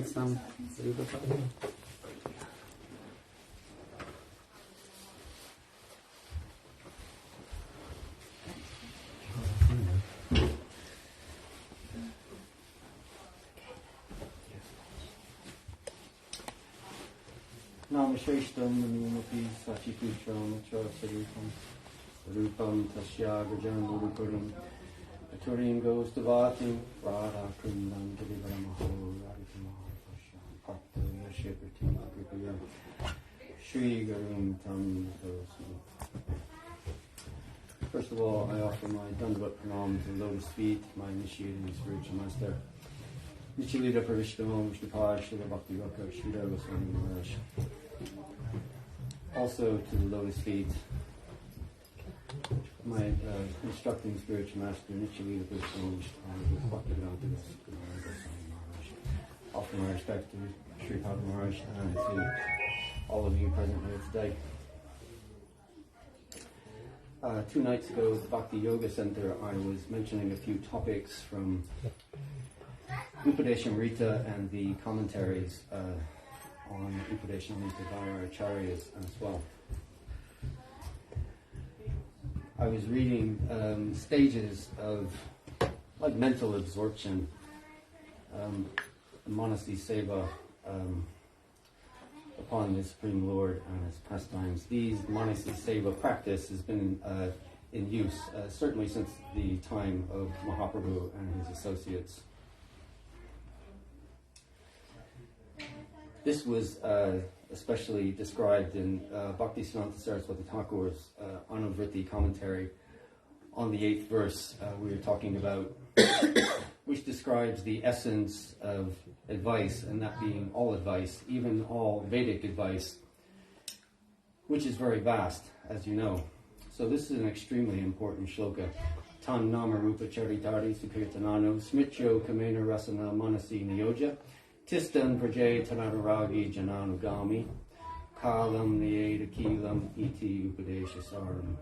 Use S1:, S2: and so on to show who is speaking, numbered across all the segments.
S1: read some Hari-katha? Namashreshtam Nanumapi Sachipushram Chasarupam Rupam Tasyagrajan Ruparam Aturim goes to Vati Radha Kundan Girivaramaho Radhikamaha Pasham Pakta Yashiprati Kripaya Shri Garum Tam Tosu. First of all, I offer my Dandavat Pranam to the lotus feet, my initiating spiritual master, Nichilita Parishtamam Vishnupad Srila Bhakti Vaka Srila Goswami Maharaj. Also to the lotus feet, my instructing spiritual master, Nichilita Parishtamam Vishnupad Bhakti Goswami Maharaj. Offer my respect to Sri Padma Maharaj and to all of you present here today. 2 nights ago at the Bhakti Yoga Center, I was mentioning a few topics from Upadeshamrita and the commentaries on Upadeshamrita by our acharyas as well. I was reading stages of like mental absorption, Manasi Seva upon the Supreme Lord and his pastimes. These Manasi Seva practice has been in use certainly since the time of Mahaprabhu and his associates. This was especially described in Bhaktisiddhanta Saraswati Thakur's Anuvriti commentary on the 8th verse we were talking about, which describes the essence of advice, and that being all advice, even all Vedic advice, which is very vast, as you know. So this is an extremely important shloka. Tan nama rupa charitari sukirtanano smitcho kamena rasana manasi niyoja Tistan prajay tanadaragi jananugami kalam niyeda kilam iti upadesha saram.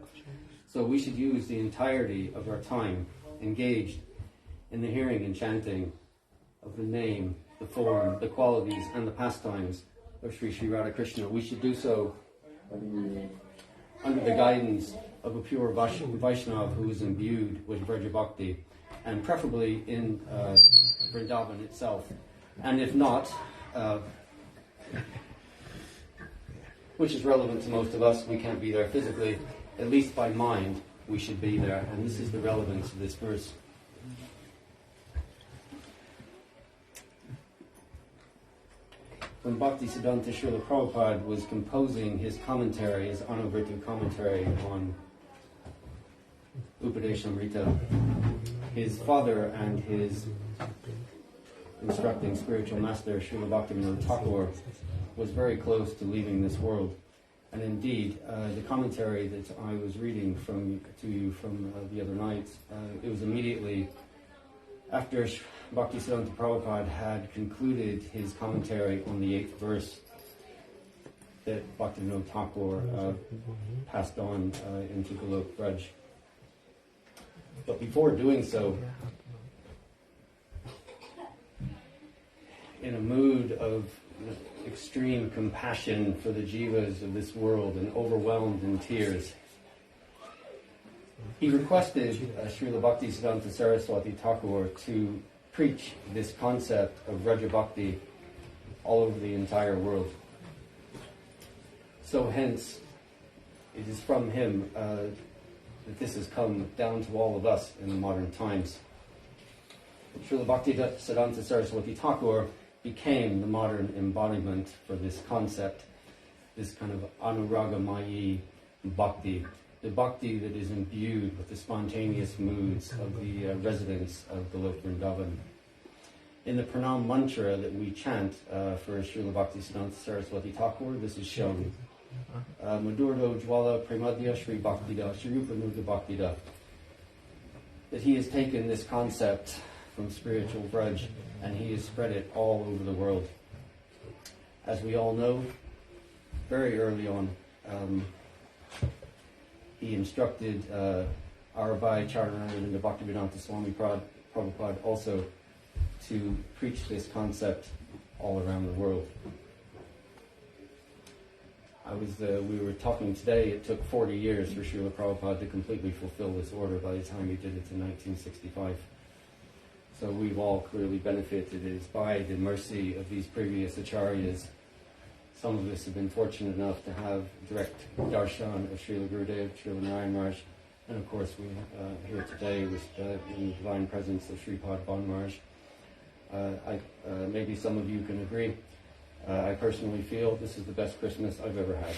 S1: So we should use the entirety of our time engaged in the hearing and chanting of the name, the form, the qualities and the pastimes of Sri Sri Radha Krishna. We should do so under the guidance of a pure Vaishnava who is imbued with Vraja Bhakti, and preferably in Vrindavan itself. And if not, which is relevant to most of us, we can't be there physically, at least by mind we should be there. And this is the relevance of this verse. When Bhaktisiddhanta Srila Prabhupada was composing his commentary, his Anuvriti commentary on Upadeshamrita, his father and his instructing spiritual master, Srila Bhaktivinoda Thakur, was very close to leaving this world. And indeed, the commentary that I was reading to you from the other night, it was immediately after Bhaktisiddhanta Prabhupada had concluded his commentary on the 8th verse that Bhaktivinoda Thakur passed on into Golok Braj. But before doing so, in a mood of extreme compassion for the jivas of this world and overwhelmed in tears, he requested Srila Bhaktisiddhanta Saraswati Thakur to preach this concept of Vraja Bhakti all over the entire world. So hence, it is from him that this has come down to all of us in the modern times. Srila Bhaktisiddhanta Saraswati Thakur became the modern embodiment for this concept, this kind of anuragamayi bhakti, the bhakti that is imbued with the spontaneous moods of the residents of Golok Vrindavan. In the pranam mantra that we chant for Srila Bhaktisiddhanta Saraswati Thakur, this is shown. Madurdo Jwala Premadya Shri Bhaktida, Shri Rupa Nuga Bhaktida. That he has taken this concept from spiritual Braj and he has spread it all over the world. As we all know, very early on, he instructed our Bhai Charananda Bhaktivedanta Swami Prabhupada also to preach this concept all around the world. We were talking today, it took 40 years for Srila Prabhupada to completely fulfill this order by the time he did it in 1965. So we've all clearly benefited. It is by the mercy of these previous acharyas. Some of us have been fortunate enough to have direct darshan of Srila Gurudev, Srila Narayan Maharaj, and of course we here today with in the divine presence of Sripad Ban Maharaj. Maybe some of you can agree. I personally feel this is the best Christmas I've ever had.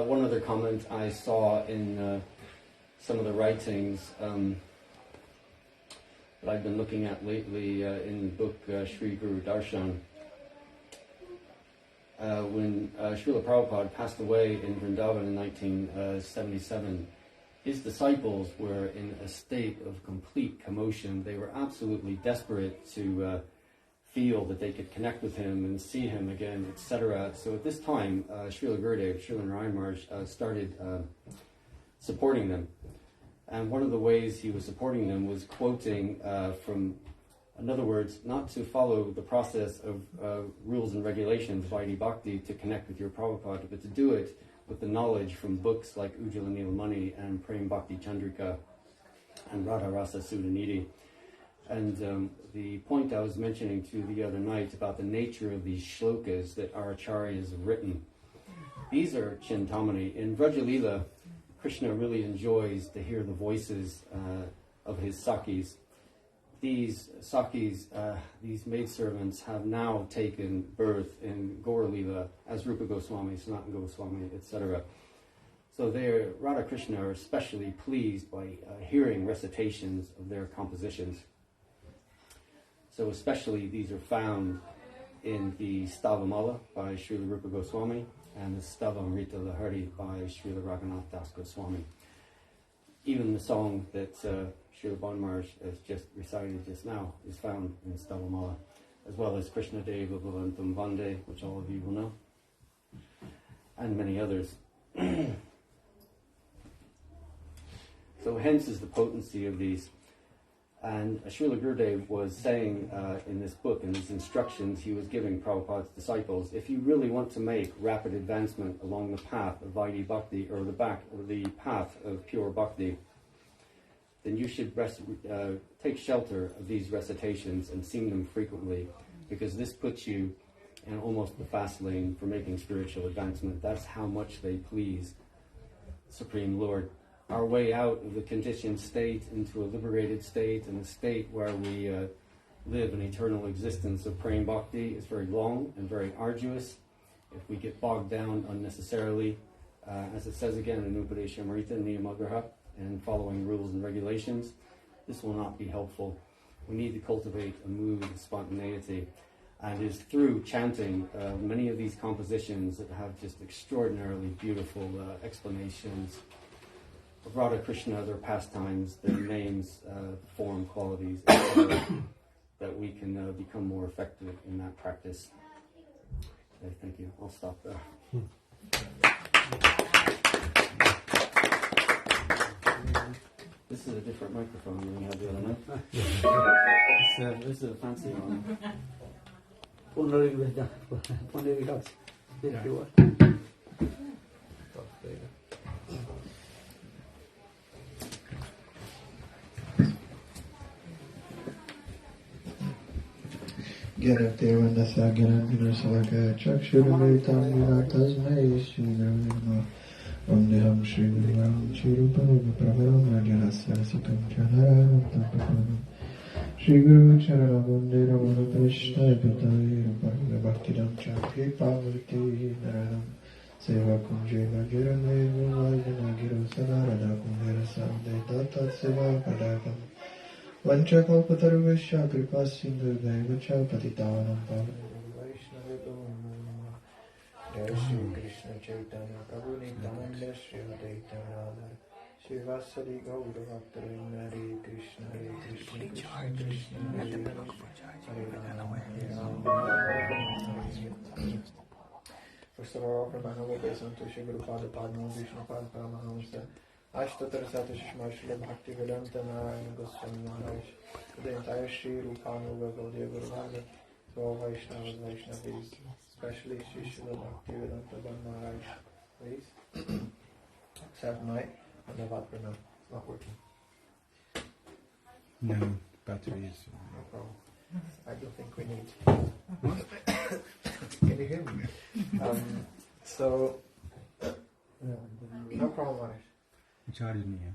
S1: One other comment I saw in some of the writings that I've been looking at lately in the book Sri Guru Darshan. When Srila Prabhupada passed away in Vrindavan in 1977, his disciples were in a state of complete commotion. They were absolutely desperate to feel that they could connect with him and see him again, etc. So at this time, Srila Gurudev, Srila Narayan Maharaj started supporting them. And one of the ways he was supporting them was quoting from, in other words, not to follow the process of rules and regulations, Vaidhi Bhakti, to connect with your Prabhupada, but to do it with the knowledge from books like Ujjala Nilamani and Prem Bhakti Chandrika and Radha Rasa Sudhanidhi. And the point I was mentioning to you the other night about the nature of these shlokas that our acharyas have written, these are Chintamani. In Vrajalila, Krishna really enjoys to hear the voices of his Sakis. These Sakis, these maidservants, have now taken birth in Gaur Lila as Rupa Goswami, Sanatana Goswami, etc. So Radha Krishna are especially pleased by hearing recitations of their compositions. So especially these are found in the Stavamala by Srila Rupa Goswami and the Stavamrita Lahari by Srila Raghunath Das Goswami. Even the song that Srila Ban Maharaj has just recited just now is found in Stavamala, as well as Krishna Deva Bhavantam Vande, which all of you will know, and many others. So hence is the potency of these. And Srila Gurudev was saying in this book, in these instructions he was giving Prabhupada's disciples, if you really want to make rapid advancement along the path of Vaidhi Bhakti, or the path of pure Bhakti, then you should take shelter of these recitations and sing them frequently, because this puts you in almost the fast lane for making spiritual advancement. That's how much they please Supreme Lord. Our way out of the conditioned state into a liberated state, and a state where we live an eternal existence of praying bhakti, is very long and very arduous. If we get bogged down unnecessarily, as it says again in Upadeshamrita, Niyamagraha, and following rules and regulations, this will not be helpful. We need to cultivate a mood of spontaneity. And it is through chanting many of these compositions that have just extraordinarily beautiful explanations of Radha Krishna, their pastimes, their names, form, qualities, etc., that we can become more effective in that practice. Okay, thank you. I'll stop there. This is a different microphone than we had the other night. This is a fancy one.
S2: Gyanatirvandasa Gyanandinasalaka Chakshuramitam Tasmai Shri Guru Vandeham Shri Guruvam Chirupanuga Pravaram Rajanasya Sitam Chanaram Tampapanam Shri Guru Charanam Vanderam Krishna Pitayi Rupanga Bhaktidam Chakri Pavati Naranam Seva Kunjeva Girame Vajana Giru Sanarada Kundera Sande Data Seva Padakam Vanchakalpataruvesha Kripa Sindhu Daivacha Patitanam Pavanam Vaishnava Jai Shri Krishna Chaitanya Prabhu Nityananda Shri Advaita Radha Shri Vasari Gaura Bhaktarinda Hare Krishna Hare Krishna Krishna Krishna Hare Hare Hare Rama. First of all, offer my humble obeisance to Sri Gurupada Padma Vishnu Pada Paramahamsa, Ashtottara Satashishma Srila Bhakti Vedanta Narayana Goswami Maharaj, the entire Sri Rupanuga Gaudiya Guru Bhanga, to all Vaishnavas, Vaishnavis, especially Sri Srila Bhakti Vedanta Maharaj. Please accept my Anavad Pranam. It's not working.
S3: No, battery is.
S2: No problem. I don't think we need. Can you hear me? So, no problem, Maharaj.
S3: Charge नहीं है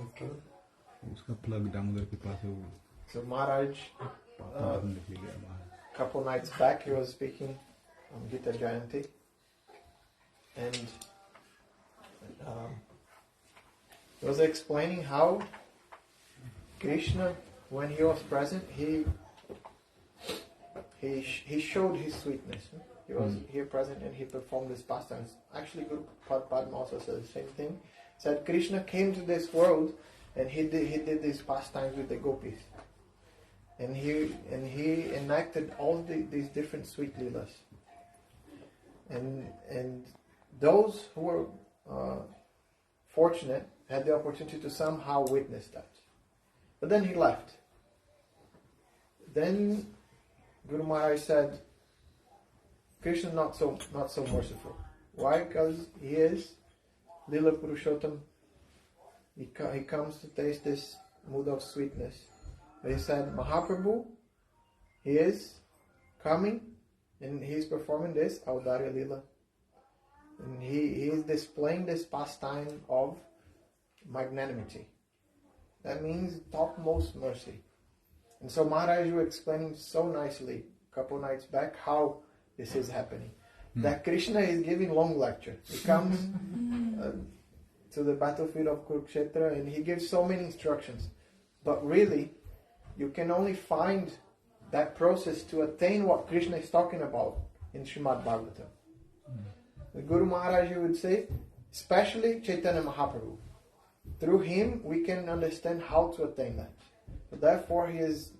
S2: Okay.
S3: उसका plug Damodar के पास है वो
S2: So Maharaj, couple nights back, he was speaking on Gita Jayanti, and he was explaining how Krishna, when he was present, he showed his sweetness. He was here present and he performed his pastimes. Actually, Guru Padma also said the same thing. Said Krishna came to this world and he did these pastimes with the gopis. And he enacted all these different sweet leelas. And those who were fortunate had the opportunity to somehow witness that. But then he left. Then Guru Maharaj said, Krishna not so merciful. Why? Because he is Lila Purushottam. He comes to taste this mood of sweetness. But he said, Mahaprabhu, he is coming and he is performing this Audarya Lila. And he is displaying this pastime of magnanimity. That means topmost mercy. And so Maharaj was explaining so nicely a couple nights back how this is happening. That Krishna is giving long lecture. He comes to the battlefield of Kurukshetra and he gives so many instructions. But really, you can only find that process to attain what Krishna is talking about in Srimad Bhagavatam. The Guru Maharaj would say, especially Chaitanya Mahaprabhu. Through him, we can understand how to attain that. So therefore, he is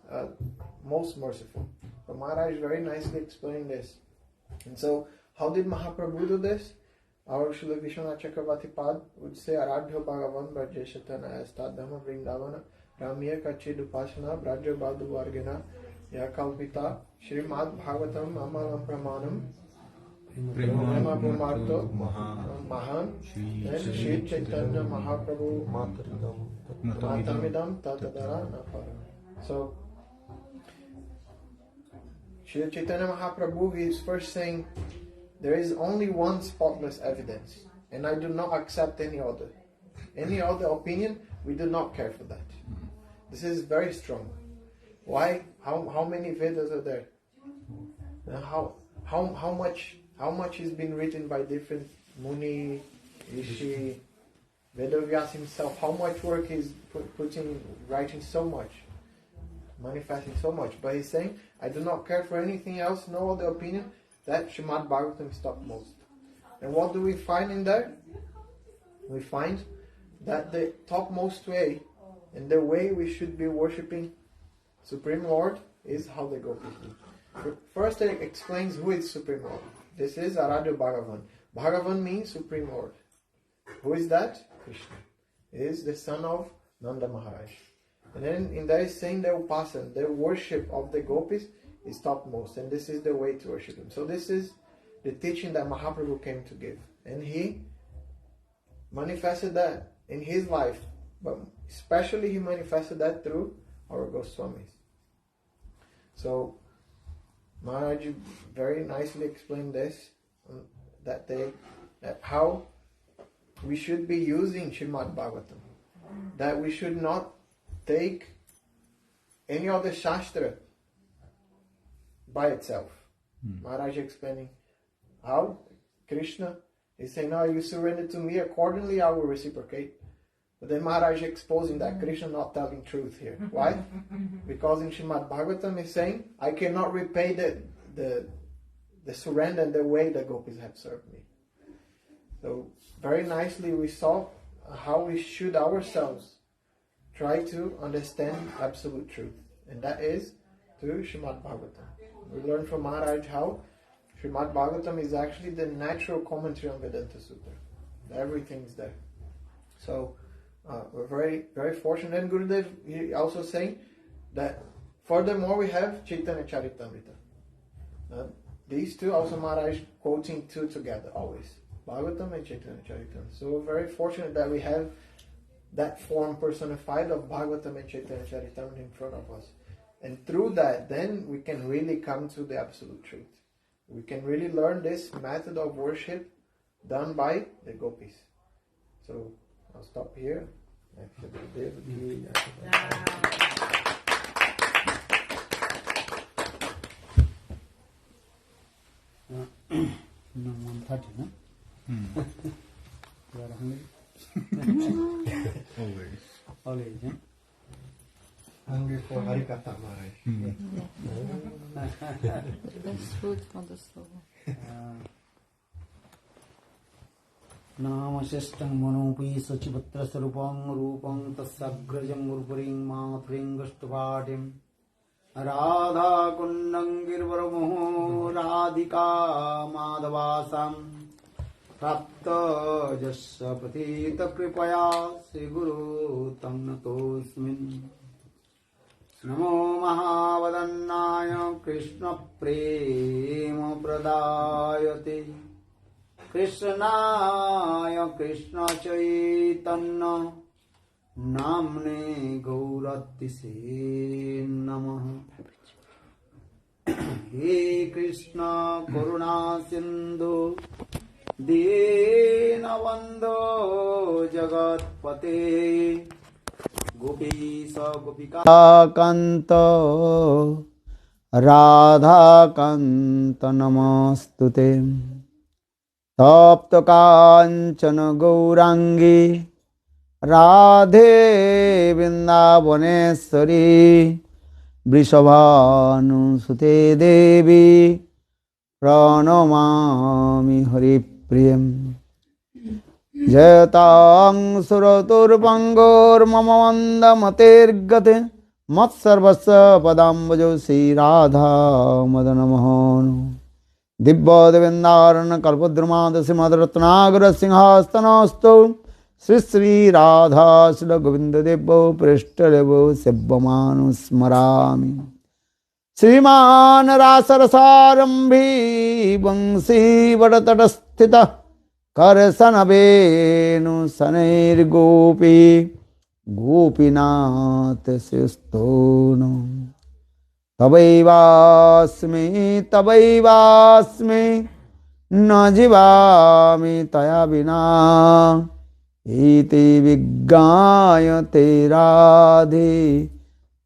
S2: most merciful. So Maharaj very nicely explained this. And so, how did Mahaprabhu do this? Our Srila Vishwanath Chakravarti Pad would say, Aradhya Bhagavan Brajeshatana Astadhama Vrindavana Ramya Kachid Upasana Braja Badu Vargana Yakalpita Srimad Bhagavatam Amalam Pramanam Prema Pumarto Mahan and Shri Chaitanya Mahaprabhu Matamidam Tatadara Napara. So, Shri Chaitanya Mahaprabhu is first saying, there is only one spotless evidence, and I do not accept any other. Any other opinion, we do not care for that. This is very strong. Why? How many Vedas are there? How much has been written by different Muni, Rishi, Vedavyas himself? How much work is writing so much, manifesting so much? But he's saying, I do not care for anything else, no other opinion. That Srimad Bhagavatam is topmost. And what do we find in there? We find that the topmost way and the way we should be worshipping Supreme Lord is how the gopis do. First it explains who is Supreme Lord. This is Aradhya Bhagavan. Bhagavan means Supreme Lord. Who is that? Krishna. He is the son of Nanda Maharaj. And then in there is saying the upasana, the worship of the gopis is topmost, and this is the way to worship him. So this is the teaching that Mahaprabhu came to give, and he manifested that in his life, but especially he manifested that through our Goswamis. So Maharaj very nicely explained this that how we should be using Srimad Bhagavatam, that we should not take any other Shastra by itself. Maharaj explaining how Krishna is saying, now you surrender to me, accordingly I will reciprocate. But then Maharaj exposing that Krishna not telling truth here. Why? Because in Srimad Bhagavatam he's saying, I cannot repay the surrender and the way the gopis have served me. So very nicely we saw how we should ourselves try to understand absolute truth. And that is through Srimad Bhagavatam. We learn from Maharaj how Srimad Bhagavatam is actually the natural commentary on Vedanta Sutra. Everything's there. So we're very, very fortunate. And Gurudev, he also saying that furthermore we have Chaitanya Charitamrita. These two also Maharaj quoting two together always. Bhagavatam and Chaitanya Charitamrita. So we're very fortunate that we have that form personified of Bhagavatam and Chaitanya Charitamrita in front of us. And through that, then we can really come to the absolute truth. We can really learn this method of worship done by the gopis. So I'll stop here.
S4: No, 1:30, no? You are hungry? Always, yeah?
S2: Hungry for Hari-katha, Maharaj.
S5: That's food for the soul.
S4: नामश्रेष्ठं मनोपि सचिपत्रस्वरूपं रूपं तस्याग्रजं गुरुपरिं मातृङ्गष्टपाटिं राधाकुण्डं गिरिवरमोहो राधिका माधवासां प्राप्त यस्य प्रथितकृपया श्रीगुरु तं नतोऽस्मि नमो महावदन्नाय कृष्णप्रेमप्रदायते कृष्णाय कृष्णचैतन्य नाम्ने गौरतिसे नमः हे कृष्ण करुणा सिन्धु दीनबन्धो जगत्पते गोपीश गोपिका कान्त राधाकान्त नमस्तुते तप्त कांचन गौरांगी राधे वृंदावनेश्वरी वृषभानुसुते देवी प्रणमामि हरिप्रियम् जयतां सुरतुर्भङ्गोर्मम मन्दमतेर्गते मत्सर्वस्य पदाम्बुजौ श्रीराधा मदनमोहन दिव्यदेवेन्द्रारण कल्पद्रुमाद श्रीमद्रत्नागर सिंहास्तनस्तौ श्री श्री राधा श्री गोविंददेवो पृष्ठदेवो सेव्यमानुस्मरामि श्रीमान रासरसारम्भी वंशीवरतटस्थितः करसनवेणु शनैर्गोपी गोपीनाथ शिस्तोनो तवैवास्मि न जीवामि तया विना इति विज्ञायते राधे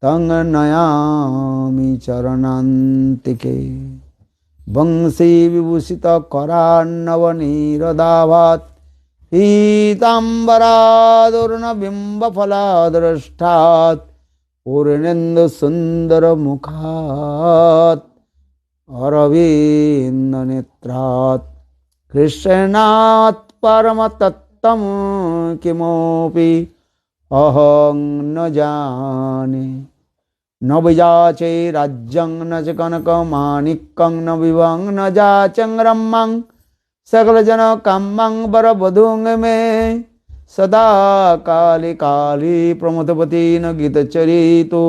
S4: तं नयामि चरणान्तिके वंशी विभूषित करान्नवनीरदाभात् पीताम्बरादुर्नबिम्बफलादृष्टात् पूर्णेन्दु सुंदर मुखात् अरविंद नेत्रात् कृष्णात् परमतत्त्वं किमपि अहं न जाने न विजाचे राज्यं न च कनकमाणिक्यं न विभं न जाचं रम्यं सकलजनकाम्यं वरवधूं मे सदा काली काली प्रमथपति न गीतचरितो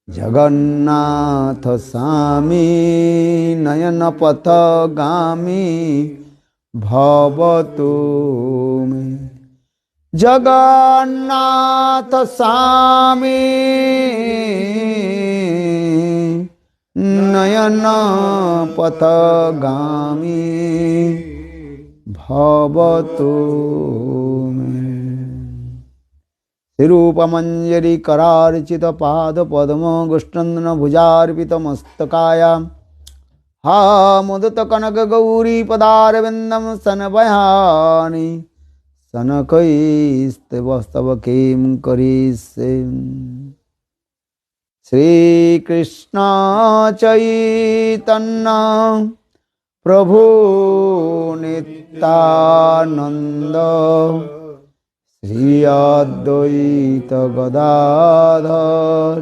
S4: जगन्नाथ स्वामी नयन पथगामी भवतु मे जगन्नाथ स्वामी नयन पथगामी भवतु मे श्रीरूपमंजरी करार्चित पाद पद्म गुष्टंदन भुजार्पित मस्तकायां हा मुदत कनक गौरी पदारविंदम सनभयानि सनकैस्तव किं करिष्ये श्री कृष्ण चैतन्य प्रभु Nityanand Shri Advaita Gadadhar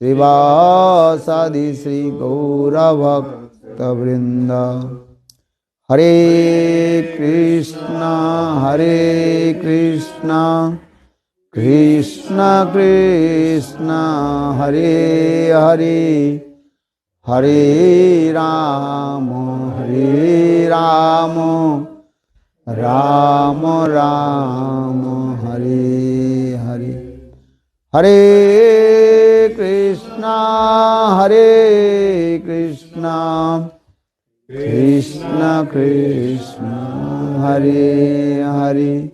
S4: श्रीवासादि Shri गौरभक्तवृंद Hare Krishna, Hare Krishna, Krishna Krishna, Hare Hare, Hare Rama, Hare Rama, Rama Rama, Hare Hare. Hare Krishna, Hare Krishna, Krishna Krishna, Hare Hare,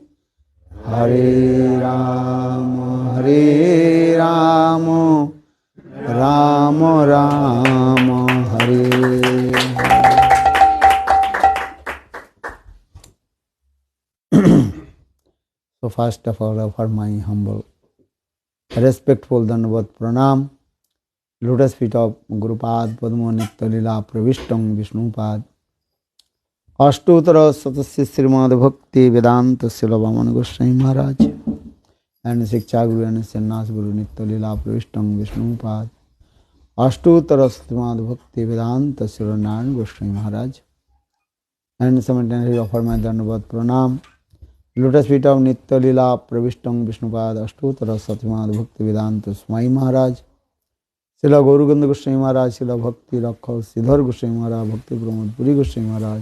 S4: Hare Rama, Hare Rama, Rama Rama, Hare Hare. So first of all, I offer my humble, respectful Dandavat Pranam, lotus feet of Gurupad Padmo Nitya Lila Pravishtam Vishnupad, Ashtutara Satasya Srimad Bhakti Vedanta Srila Goswami Maharaj, and Shiksha Guru and Sannyas Guru Nitya Lila Pravishtam Vishnupad, Ashtutara Srimad Bhakti Vedanta Srila Goswami Maharaj, and simultaneously offer my Dandavat Pranam, lotus feet of Nitya Lila Pravishtam Vishnupad, Ashtutara Srimad Bhakti Vedanta Swami Maharaj, Srila Gauraganda Goswami Maharaj, Srila Bhakti Rakhal Siddhar Goswami Maharaj, Bhakti Pramod Puri Goswami Maharaj,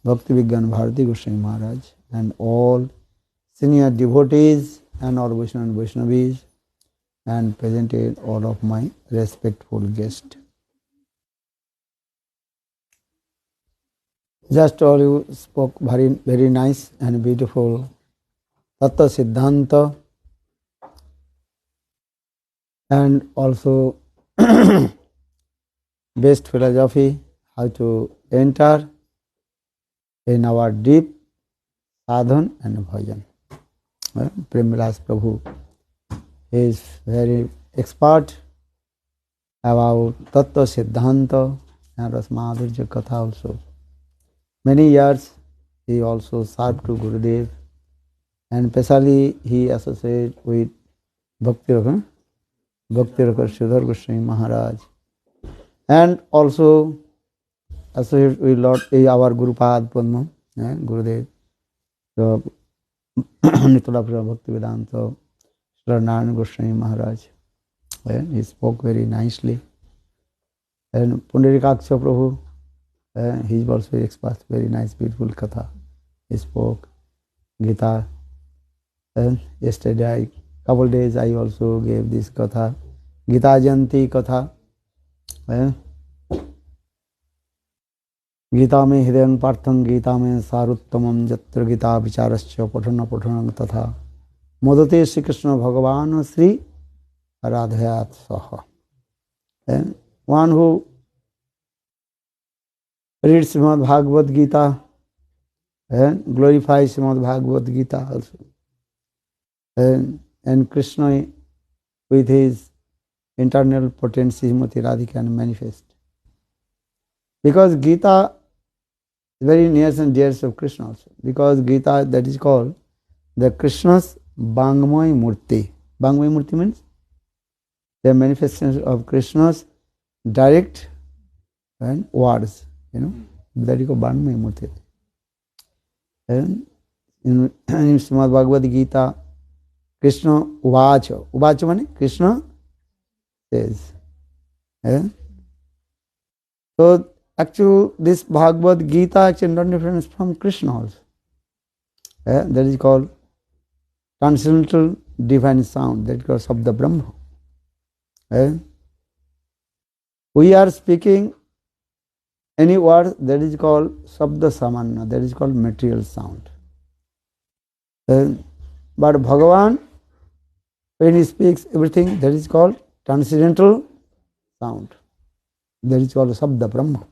S4: Bhakti Vigyan Bharati Goswami Maharaj, and all senior devotees and all Vaishnava and Vaishnavis, and presented all of my respectful guests. Just all you spoke very nice and beautiful Tattva Siddhanta, and also best philosophy, how to enter in our deep sadhan and bhajan. Premvilas Prabhu is very expert about Tattva Siddhanta and Rasmadhurja Katha also. Many years he also served to Gurudev, and especially he associated with Bhakti Rakha Sridhar Goswami Maharaj, and also associated with Lord our Gurupad Padma, Gurudev, so Nitya Bhakti Vedanta Srila Goswami Maharaj. He spoke very nicely. And Pundarikaksha Prabhu, he is also expressed very nice, beautiful katha. He spoke Gita. And yesterday, couple days, I also gave this katha, Gita Janti katha. Gita mein hridayam partham, Gita mein saruttamam, jatra Gita vicharascha pathanam tatha. Modate Sri Krishna Bhagavan Sri Radhayat Saha. One who reads Srimad Bhagavad Gita and glorifies Srimad Bhagavad Gita also. And Krishna with his internal potency Srimati Radhika can manifest. Because Gita is very near and dear of Krishna also. Because Gita, that is called the Krishna's Bangmay Murti. Bangmay Murti means the manifestation of Krishna's direct and words. That is called Bangmay Murti. And in Srimad Bhagavad Gita, Krishna Uvacha. Uvacha means Krishna says. So actually this Bhagavad Gita actually not different from Krishna also. That is called transcendental divine sound. That is called Sabda Brahma. We are speaking any word, that is called Sabda Samanya. That is called material sound. But Bhagavan, when he speaks everything, that is called transcendental sound. That is called Sabda Brahma.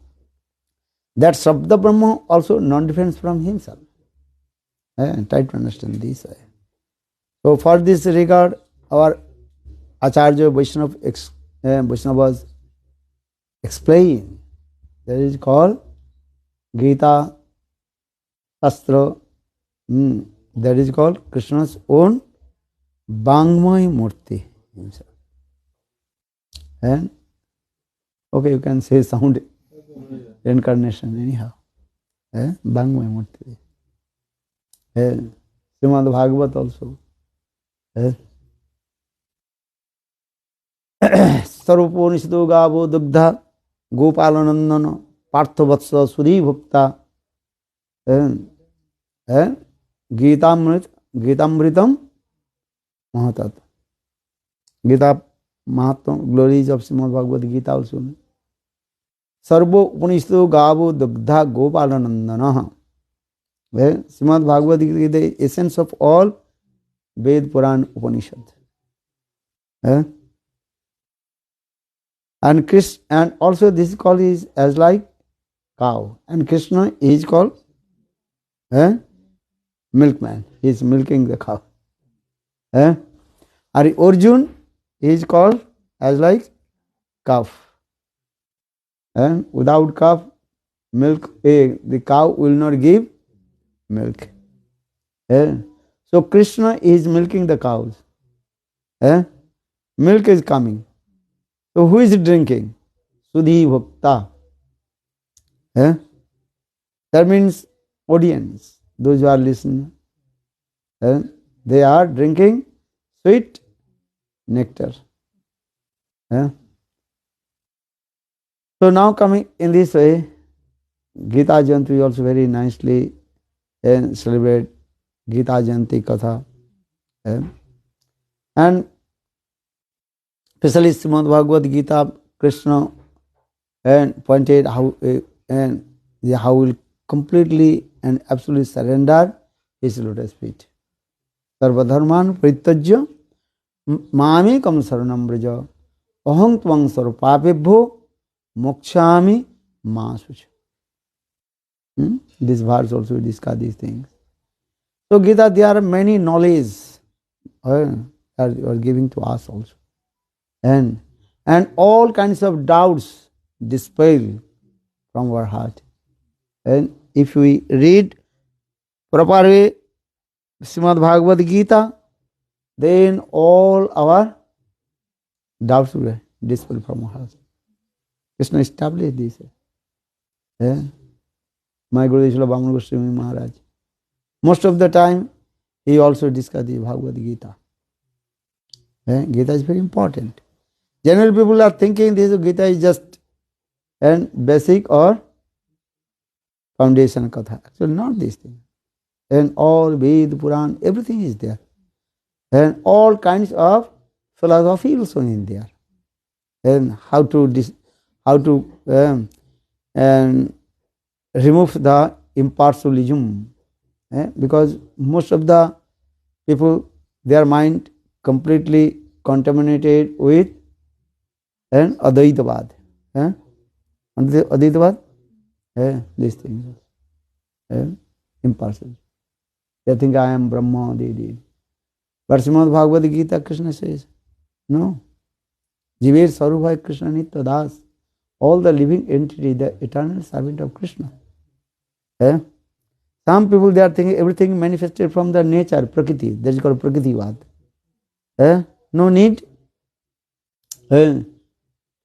S4: That Sabda Brahma also non-different from himself. Try to understand this. So for this regard, our Acharya Vaishnavas explain. That is called Gita Shastra. That is called Krishna's own Bangmay Murti himself. And okay, you can say sound incarnation anyhow. Bangmay Murti. Srimad Bhagavat also. Sarvapurnishido Gavo Dugdha Gopalanandana Parthavatsa Sudhi Bhukta Gitamritam Mahatat. Gita Mahatma, glories of Srimad Bhagavad Gita also. Sarvo Upanishadu Gavo Dugdha Gopalanandana. Srimad Bhagavad Gita is the essence of all Ved Puran Upanishad. And also this call is as like cow. And Krishna is called milkman. He is milking the cow. Arjun is called as like calf. Without calf, milk, the cow will not give milk. So Krishna is milking the cows. Milk is coming. So who is drinking? Sudhi Bhakta. That means audience, those who are listening. They are drinking sweet nectar. So now coming in this way, Gita Jayanti also very nicely celebrate Gita Jayanti Katha. And especially Srimad Bhagavad Gita, Krishna pointed how will completely and absolutely surrender his lotus feet. Sarvadharman Pritajya Mamekam Saranam Braja Aham Tvang Sarvapapebhyo Mokshami Masucha. This verse also discuss these things. So Gita, there are many knowledge are giving to us also. And all kinds of doubts dispel from our heart. And if we read properly Srimad Bhagavad Gita, then all our doubts will dispel from our heart. Krishna established this. My Guru Srila Vamana Goswami Maharaj. Most of the time, he also discussed the Bhagavad Gita. Gita is very important. General people are thinking this Gita is just basic or foundation katha. Actually, not this thing. And all Ved, Puran, everything is there. And all kinds of philosophy also in there. And how to remove the impartialism. Because most of the people, their mind completely contaminated with Advaitavad. Advaitavad? These things. Impartial. They think I am Brahma, they did. But Srimad Bhagavad Gita, Krishna says, no. Jiver Sarubhai Krishna Nitya Das. All the living entity, the eternal servant of Krishna. Some people, they are thinking everything manifested from the nature, Prakriti. That is called Prakritivad. No need to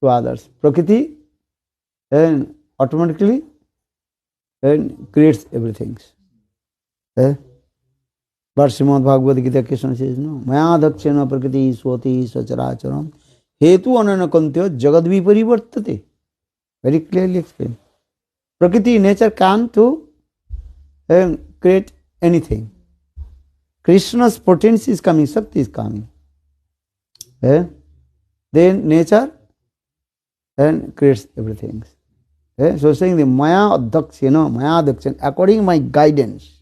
S4: others. Prakriti automatically creates everything. But Srimad Bhagavad Gita, Krishna says, no. Maya dakshena prakriti swati sacharacharam hetu ananakantya jagadvi parivartate. Very clearly explained. Prakriti, nature can to create anything. Krishna's potency is coming, Shakti is coming. Then nature creates everything. So saying the Maya Dakshana, according to my guidance,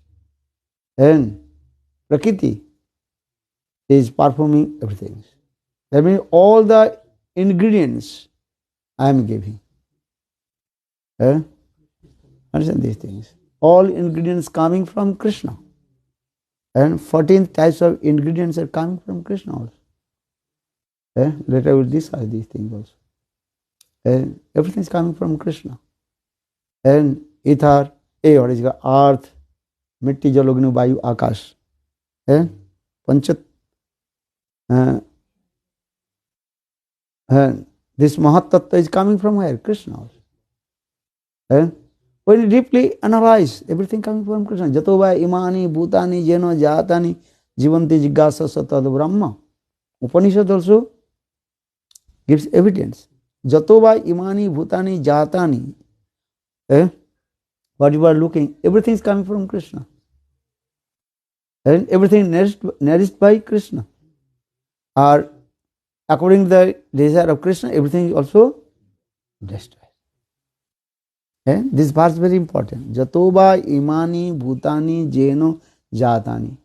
S4: and Prakriti is performing everything. That means all the ingredients I am giving. Understand these things. All ingredients coming from Krishna. And 14 types of ingredients are coming from Krishna also. Later we will discuss these things also. Everything is coming from Krishna. And ether, what is it? Earth, mitti, jal, agni, vayu, akash. Panchat. This Mahat Tattva is coming from where? Krishna also. When you deeply analyze, everything coming from Krishna. Jato va imani bhutani jeno jatani jivanti jigyasa satad brahma. Upanishad also gives evidence. Jato va imani bhutani jatani. What you are looking, everything is coming from Krishna. And everything nourished by Krishna. Or according to the desire of Krishna, everything is also destroyed. This verse is very important. Jatoba imani bhutani jeno jatani.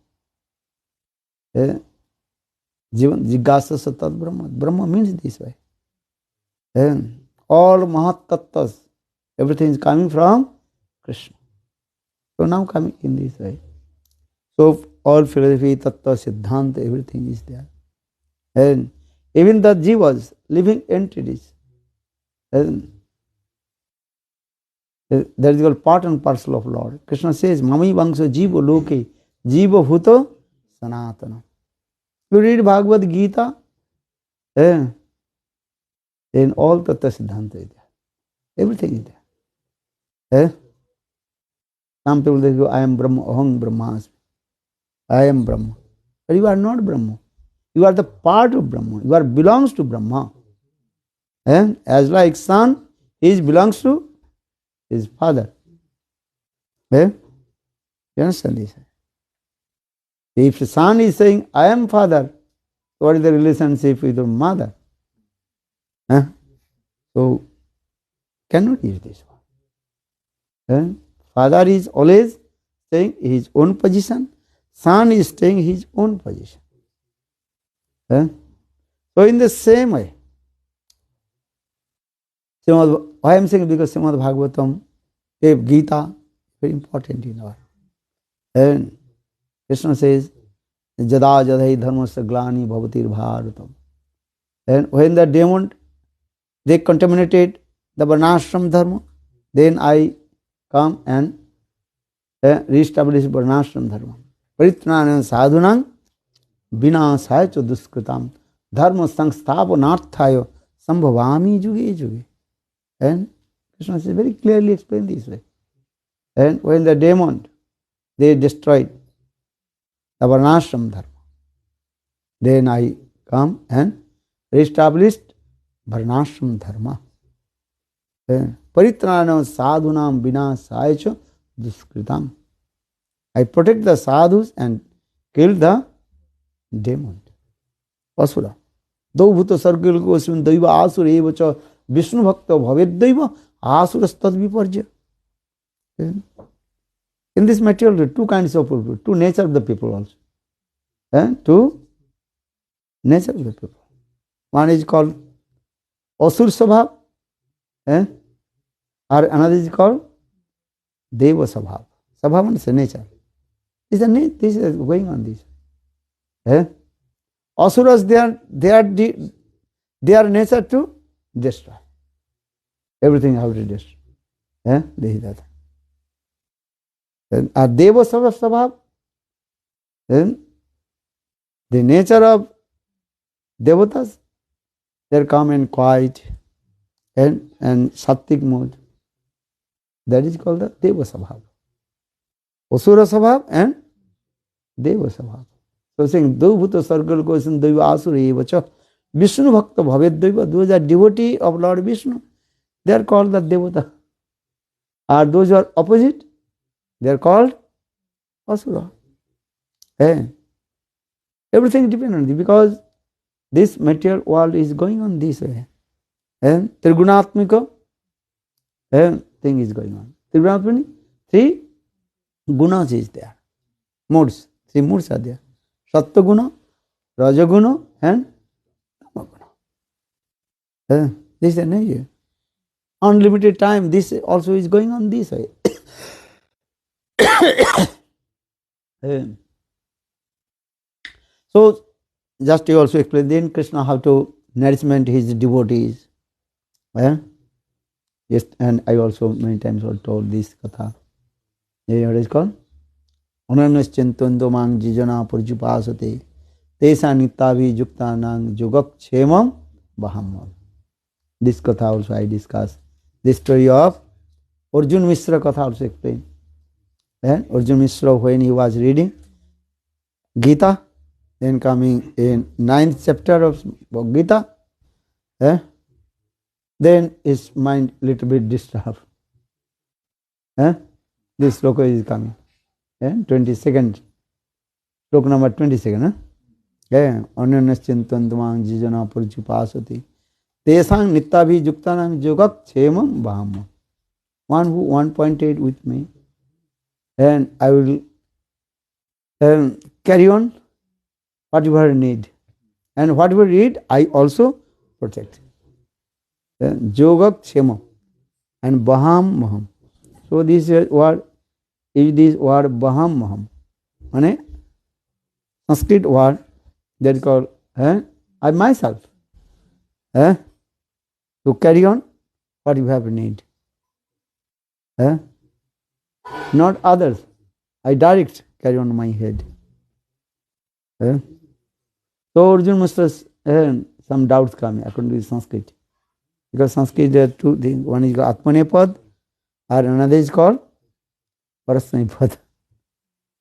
S4: Jigyasa satat Brahma. Brahma means this way. All Mahat Tattvas, everything is coming from Krishna. So now coming in this way. So all philosophy, Tattva, Siddhanta, everything is there. And even the jivas, living entities, that is called part and parcel of Lord. Krishna says, Mami Vangso Jiva Loke, Jiva Bhuto Sanatana. You read Bhagavad Gita, then all Tattva Siddhanta is there. Everything is there. Some people say, I am Brahma, Aham Brahmasmi. I am Brahma. But you are not Brahma. You are the part of Brahma. You are belongs to Brahma. As like son, he belongs to his father. You understand this? If the son is saying, I am father, what is the relationship with the mother? So, cannot use this one. Father is always saying his own position. Son is staying his own position. So in the same way, why I am saying because Srimad Bhagavatam, Gita, very important in our. And Krishna says, Jada jadai dharmasya glani bhavatir bharatam. And when the demon, they contaminated the varnashram dharma, then I come and re-establish varnashram dharma. Paritranam sadhunam vinasaya cha duskritam dharma sansthapanarthaya sambhavami juge juge. And Krishna says very clearly explained this way. And when the demon, they destroyed the varnashram dharma, then I come and re-established varnashram dharma. Paritranam sadhunam vinasaya cha duskritam. I protect the sadhus and kill the demon. Asura. Do bhuta sargal kosmin daiva asura evacha Vishnu bhakta bhavet daiva asura stad viparja. In this material, there are two kinds of people, two nature of the people also. Two nature of the people. One is called Asur Sabhav, or another is called Deva Sabhav. Sabhav is a nature. This is going on this. Asuras, they are nature to destroy. Everything how to destroy. This is that. A Deva Sabhav, the nature of Devatas, they are calm and quiet and Sattik mode. That is called the Deva Sabhav. Asura Sabhav and Deva Sabhav. So saying, Do Bhuta Sargal Kosan Daiva Asura Evacha Vishnu Bhakta Bhavet Daiva, those are devotee of Lord Vishnu. They are called the Devata. Or those who are opposite, they are called Asura. Everything depends on this because this material world is going on this way. Trigunatmika thing is going on. Trigunatmika, three gunas is there. Moods, three moods are there. Sattva guna, Raja guna and Tama guna. This is the nature. Unlimited time, this also is going on this way. So, just to also explain, then Krishna how to nourishment his devotees. Yes, and I also many times also told this katha. What is called? Ananaschintando mang jijana purjupasate tesa nittavi jukta nang jugak chemam baham. This katha also I discussed. The story of Arjun Mishra Katha also explained. And Arjun Mishra, when he was reading Gita, then coming in 9th chapter of Gita, then his mind little bit disturbed. This sloka is coming. 22nd, sloka number 22nd. Anyanyaschintantamaṁ jijana parichupasati tesang nityabhijuktanam jogak chemam vaham. One who 1.8 with me, and I will carry on whatever I need, and whatever need I also protect. Jogak chemam and baham maham. So this word is this word baham maham. Mane Sanskrit word that is called I myself. To carry on what you have need. Not others. I direct carry on my head. So Arjun must have some doubts coming according to Sanskrit. Because Sanskrit there are two things. One is called Atmanepad, or another is called Parasmanipad.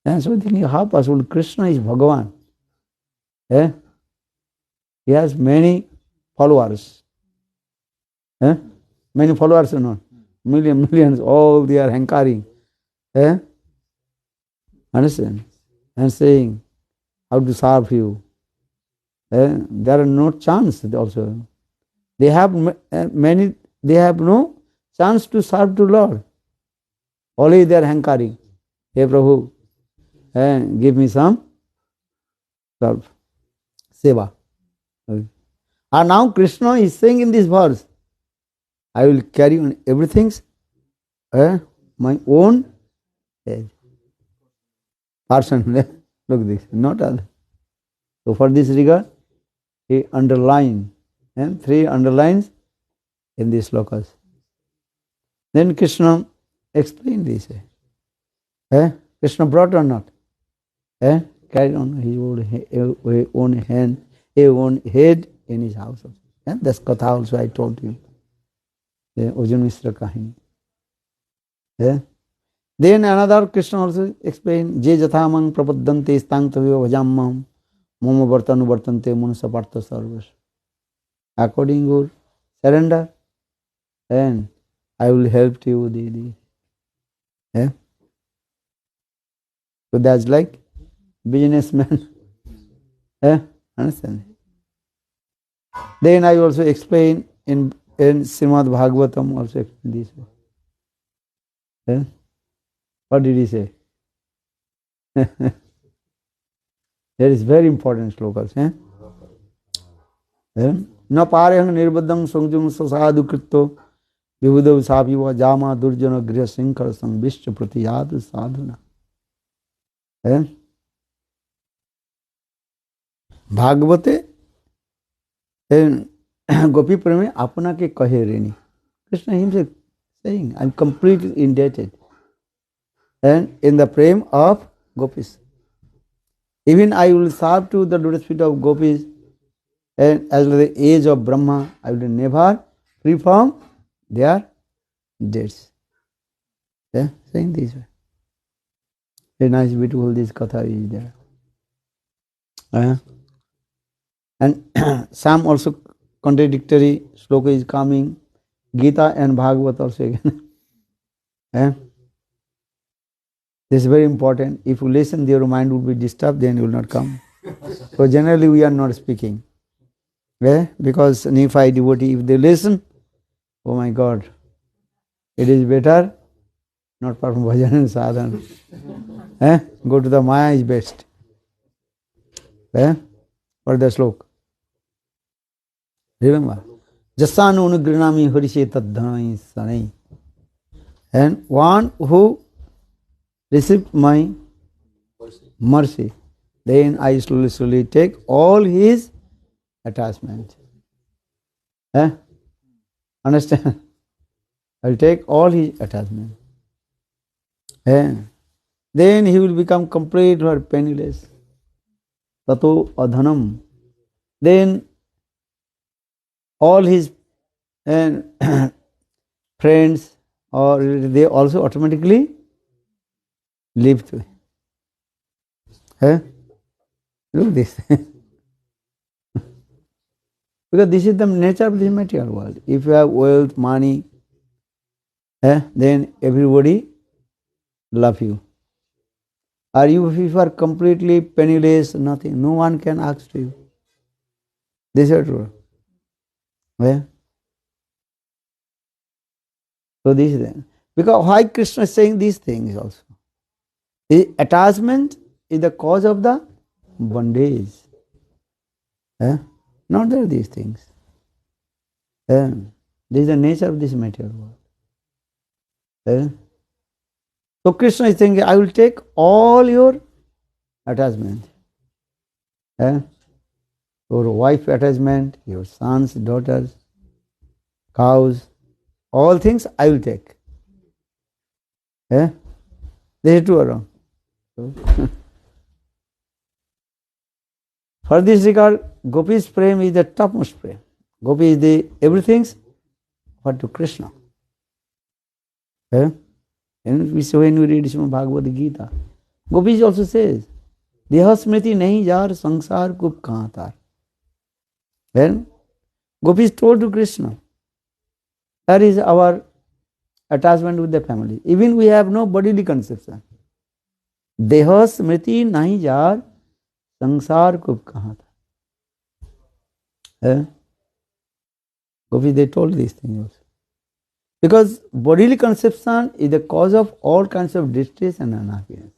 S4: So thinking, how possible? Krishna is Bhagavan. He has many followers. Many followers or not? Millions, all they are hankering. Understand? And saying how to serve you. There are no chance also. They have many, they have no chance to serve to Lord. Only they are hankering. Hey Prabhu, give me some serve. Seva. And now Krishna is saying in this verse, I will carry on everything my own head. Person, look this, not other. So for this regard, he underlined, and 3 underlines in these slokas. Then Krishna explained this. Krishna brought or not? Carried on his own head in his house. And that's katha also I told you. Arjun Mishra Kahini. Then another Krishna also explained, Je jathamang prapaddante stang tavyo bhajammam moma vartanu vartante munasapartha sarvas. According to surrender, and I will help you, Didi. So that's like businessman. Understand? Then I also explain in Srimad Bhagavatam also explain this way. What did he say? That is very important slokas. Na parehang nirbadam sangjum sasadu krito vibudav sapiva jama durjana griha sinkar sang vishya pratiyadu sadhuna. Bhagavate Gopi Preme apna ke kahe reni. Krishna himself saying, I am completely indebted. And in the prem of gopis. Even I will serve to the lotus feet of gopis, and as well the age of Brahma, I will never free from their debts. Saying this way. Very nice, beautiful, this katha is there. And some also contradictory sloka is coming. Gita and Bhagavat also again. This is very important. If you listen, your mind will be disturbed, then you will not come. So generally we are not speaking. Because Nephi devotee, if they listen, oh my God, it is better not perform bhajan and sadhana. Go to the Maya is best. For the sloka. Remember, Jasanu Nugrinami Harishe Tadhanai Sanai. And one who received my mercy, then I slowly take all his attachment. Understand? I will take all his attachment. Then he will become complete or penniless. Tato adhanam. Then all his friends, or they also automatically live through. Look this. Because this is the nature of the material world. If you have wealth, money, then everybody love you. Or if you are completely penniless, nothing, no one can ask to you. This is true. So this is it. Because why Krishna is saying these things also? The attachment is the cause of the bondage. Not there these things. This is the nature of this material world. So Krishna is saying, I will take all your attachment. Your wife attachment, your sons, daughters, cows, all things I will take. This is true or wrong? For this regard, Gopi's prem is the topmost prem. Gopi is the everything's what to Krishna. And when we read Srimad Bhagavad Gita, Gopi also says, Deha smriti nahi jar sansar kup kahan tar. Then Gopi is told to Krishna, that is our attachment with the family. Even we have no bodily conception. Deha smriti nahi jar sansar kup kahan tar. Gopi, they told these things also. Because bodily conception is the cause of all kinds of distress and unhappiness.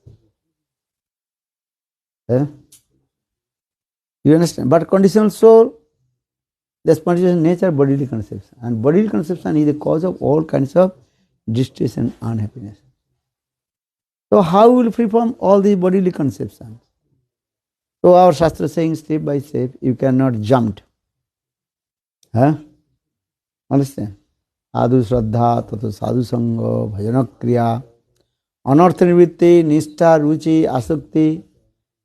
S4: You understand? But conditional soul, the spontaneous nature, bodily conception. And bodily conception is the cause of all kinds of distress and unhappiness. So how will free from all these bodily conceptions? So our Shastra saying step by step, you cannot jump. Understand? Sadhu Shraddha, Tato Sadhu Sangha, Bhajana Kriya, Anartha Nivritti, Nishtha, Ruchi, Asakti,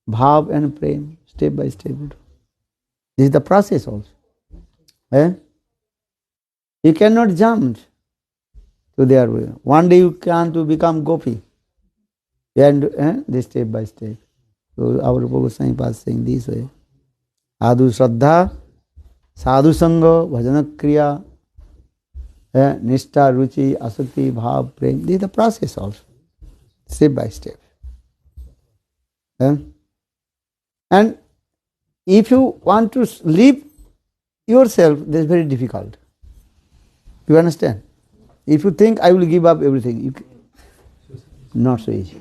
S4: Bhav and Prem, step by step. This is the process also. You cannot jump to their way. One day you can to become Gopi. And this step by step. So our Goswami was saying this way. Sadhu Shraddha, Sadhu Sangha, Bhajana Kriya, Nishtha, Ruchi, Asakti, Bhav, Prem. This is the process also. Step by step. And if you want to live yourself, this is very difficult. You understand? If you think I will give up everything, not so easy.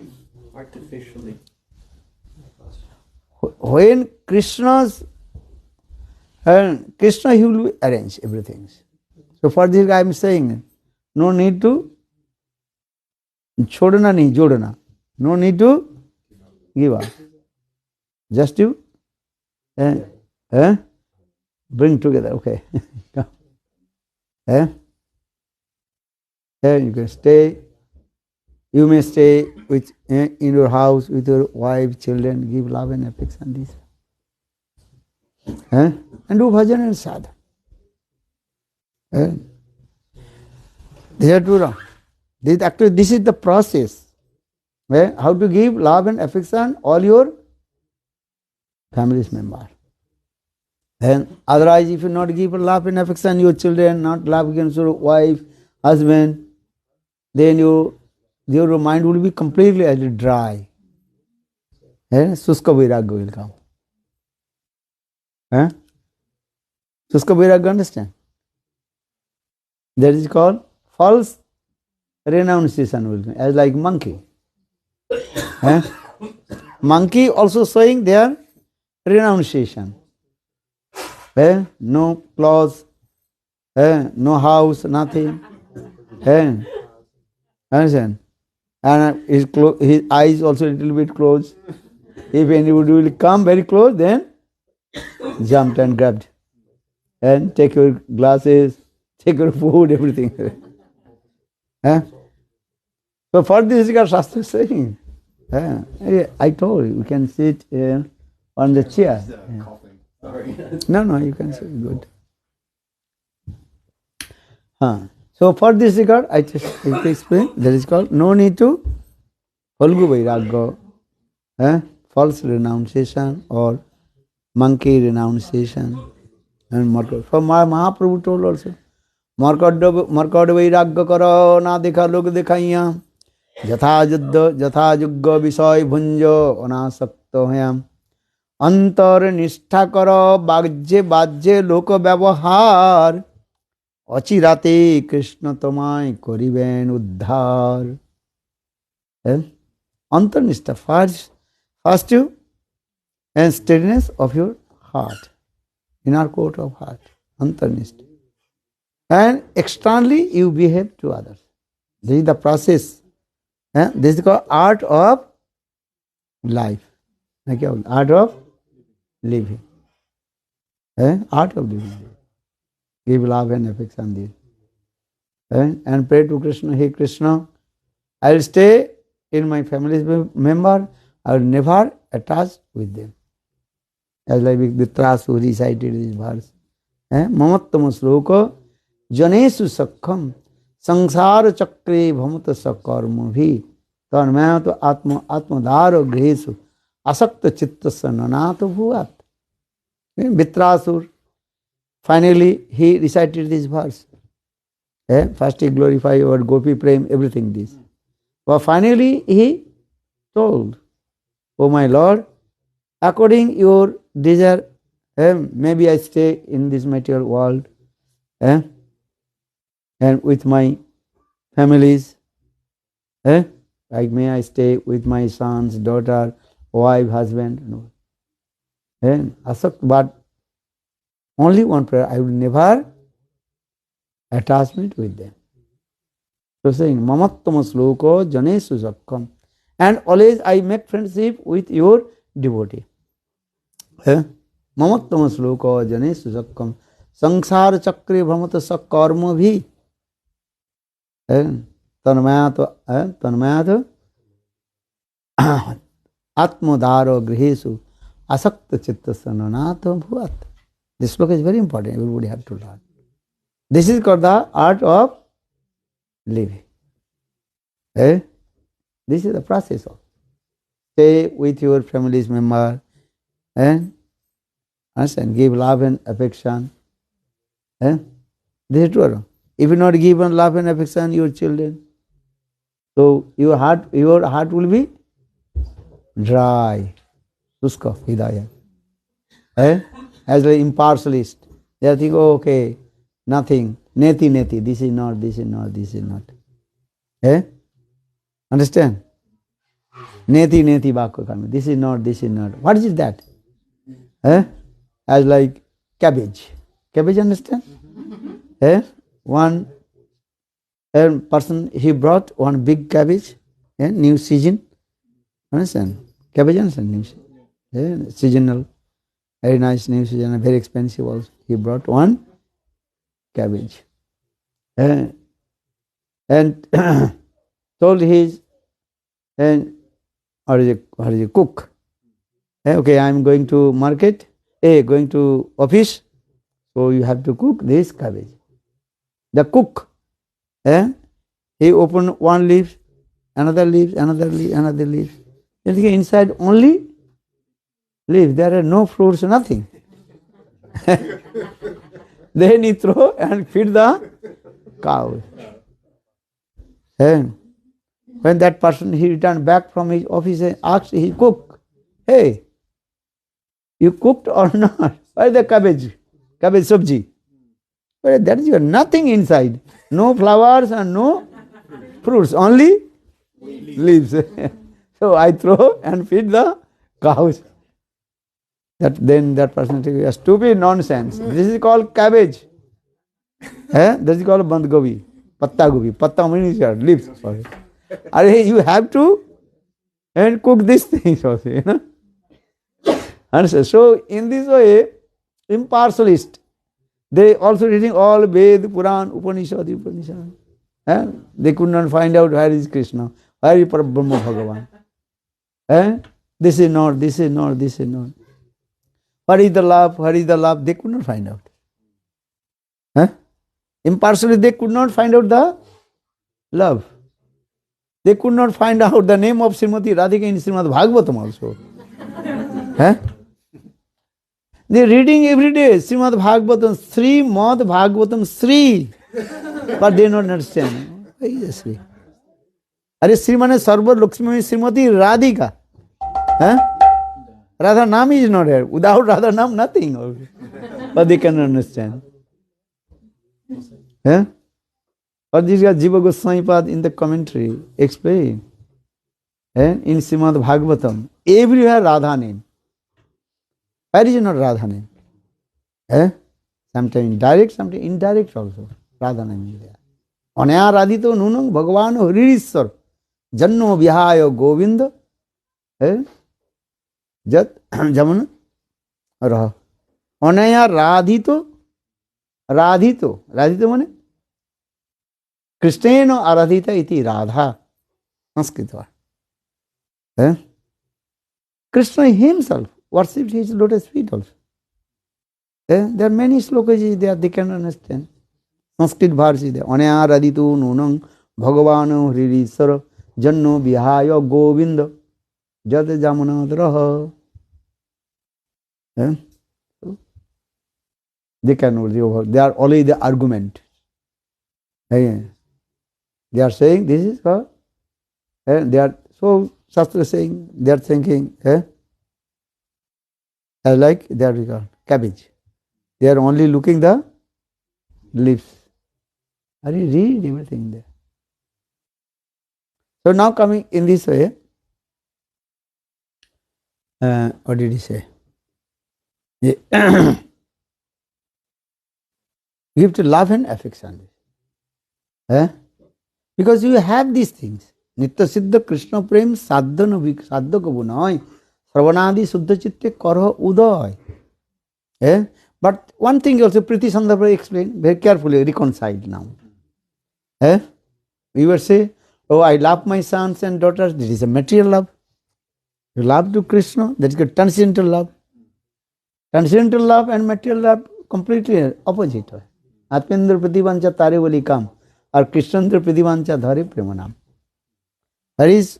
S2: Artificially.
S4: When Krishna, he will arrange everything. So for this I am saying, no need to chodana nahi jodana. No need to give up. Just you bring together. Okay. You can stay. You may stay with in your house with your wife, children. Give love and affection. This. And do bhajan and sadhana. They are too wrong. This is the process. How to give love and affection all your family's members. And otherwise, if you not give love and affection your children, not love against your wife, husband, then your mind will be completely dry. Suska Vairagya will come. Suska Vairagya, understand? That is called false renunciation will come, as like monkey. Monkey also showing their renunciation. No clothes, no house, nothing. Understand? And his eyes also a little bit closed. If anybody will come very close, then jumped and grabbed. And take your glasses, take your food, everything. So for this, Shastra is saying, I told you, you can sit on the chair. No, you can sit good. So for this regard, I just explain, that is called no need to Falgu Vairagya, false renunciation or monkey renunciation. And so Mahaprabhu told also, Markad Vairagya karo na dekha log dekhaiya, jatha yugga visay bhunjo anasakta hayam, antar nishtha karo bajje lok ব্যবহার, অচিরাতে কৃষ্ণ তোমায় করিবেন উদ্ধার। অন্তর্নিষ্ঠা, first you and steadiness of your heart, inner court of heart, antarnishtha. And externally you behave to others. This is the process. This is called art of life. Art of living. Art of living. Give love and affection this. And pray to Krishna, hey Krishna, I will stay in my family's member, I will never attach with them. As like Vitras who recited this verse. Mamattama sloka janesu sakham sangsara chakre bhamata sakarma bhi tanmayato atmadaro grihesu asakta chittasya nanato bhuvat. Vitrasur, finally he recited this verse. First he glorified our Gopi Prem, everything this. But finally he told, oh my Lord, according your desire, maybe I stay in this material world and with my families. Like may I stay with my sons, daughter, wife, husband. No. But only one prayer, I will never attachment with them. So saying, Mamattama sloka janesu sakham. And always I make friendship with your devotee. Mamattama sloka janesu sakham sangsara chakre bhamata sakarma bhi. Tanmayato atmadaro grihesu asakta chittasya nanato bhuvat. This sloka is very important, everybody have to learn. This is called the art of living. This is the process of stay with your family's member and give love and affection. This is true. If you not give love and affection your children, so your heart will be dry. Suska hidaya. As an impartialist, they think, oh, okay, nothing, neti, this is not, this is not, this is not. Understand? Neti bhakya karma. This is not, this is not. What is that? As like cabbage. Cabbage, understand? One person, he brought one big cabbage, new season. Understand? Cabbage, understand? New seasonal. Very nice new season, very expensive also. He brought one cabbage. And told his cook, okay, I am going to market, going to office, so you have to cook this cabbage. The cook, he opened one leaf, another leaf, another leaf, another leaf. Inside only leaf, there are no fruits, nothing. Then he throw and feed the cow. When that person, he returned back from his office and asked his cook, hey, you cooked or not? Where is the cabbage sabji? But that is nothing inside. No flowers and no fruits, only leaves. So I throw and feed the cows. Then that person said, stupid nonsense. This is called cabbage. This is called band gobi, patta gobi. Patta means leaves. Sorry. You have to cook these things also. Understand? So in this way, impartialist, they also reading all Ved, Puran, Upanishad. They could not find out where is Krishna, where is Brahma Bhagavan. This is not, this is not, this is not. What is the love? What is the love? They could not find out. Impartially, they could not find out the love. They could not find out the name of Srimati Radhika in Srimad Bhagavatam also. Huh? They are reading every day Srimad Bhagavatam, Srimad Bhagavatam, Sri. But they don't understand. Why is Sri? Are Sri mane Sarva Lakshmi Srimati Radhika. Huh? Radha Nam is not here. Without Radha Nam, nothing. But they cannot understand. Huh? Or this guy Jiva Goswami Pad in the commentary explain. In Srimad Bhagavatam, everywhere Radha name. Why is it not Radha name? Sometimes direct, sometimes indirect also. Radha name is there. Anaya radhito nunam bhagavan hririshwar janno vihaya govinda jat jamana raha. Anaya radhito mane Krishnena aradhita iti radha. Sanskrit word. Krishna himself worshipped his lotus feet also. There are many slokas there, they can understand. Sanskrit verse is there. Anaya radhitu nunam bhagavano hririshwara janno vihaya govinda jat jamana raha. They can, they are only the argument. They are saying this is her. They are so Shastra saying, they are thinking, like they are cabbage. They are only looking the leaves. Are you read everything there? So now coming in this way, what did he say? You have to love and affection. Because you have these things. Nitya Siddha Krishna Prem Sadhana Sadhaka Gunay Sravanadi Suddha Chitte Karha Uday. But one thing also Priti Sandarbha explained very carefully, reconciled now. We were say, oh, I love my sons and daughters, this is a material love. You love to Krishna, that is a transcendental love. Transcendental love and material love completely opposite. Atmendra Prativancha Tare Vali Kam or Krishnandra Prativancha Dhare Premanam. There is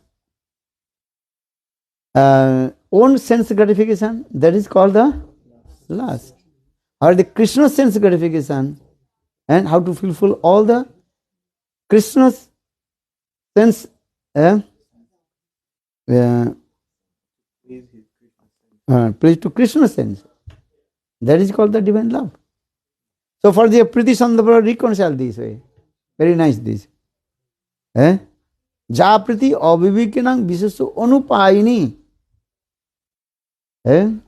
S4: own sense gratification, that is called the lust. Or the Krishna sense gratification, and how to fulfill all the Krishna's sense, please to Krishna sense. That is called the divine love. So for the Priti Sandarbha reconcile this way. Very nice this. Ja priti avivikinang visesu anupayini.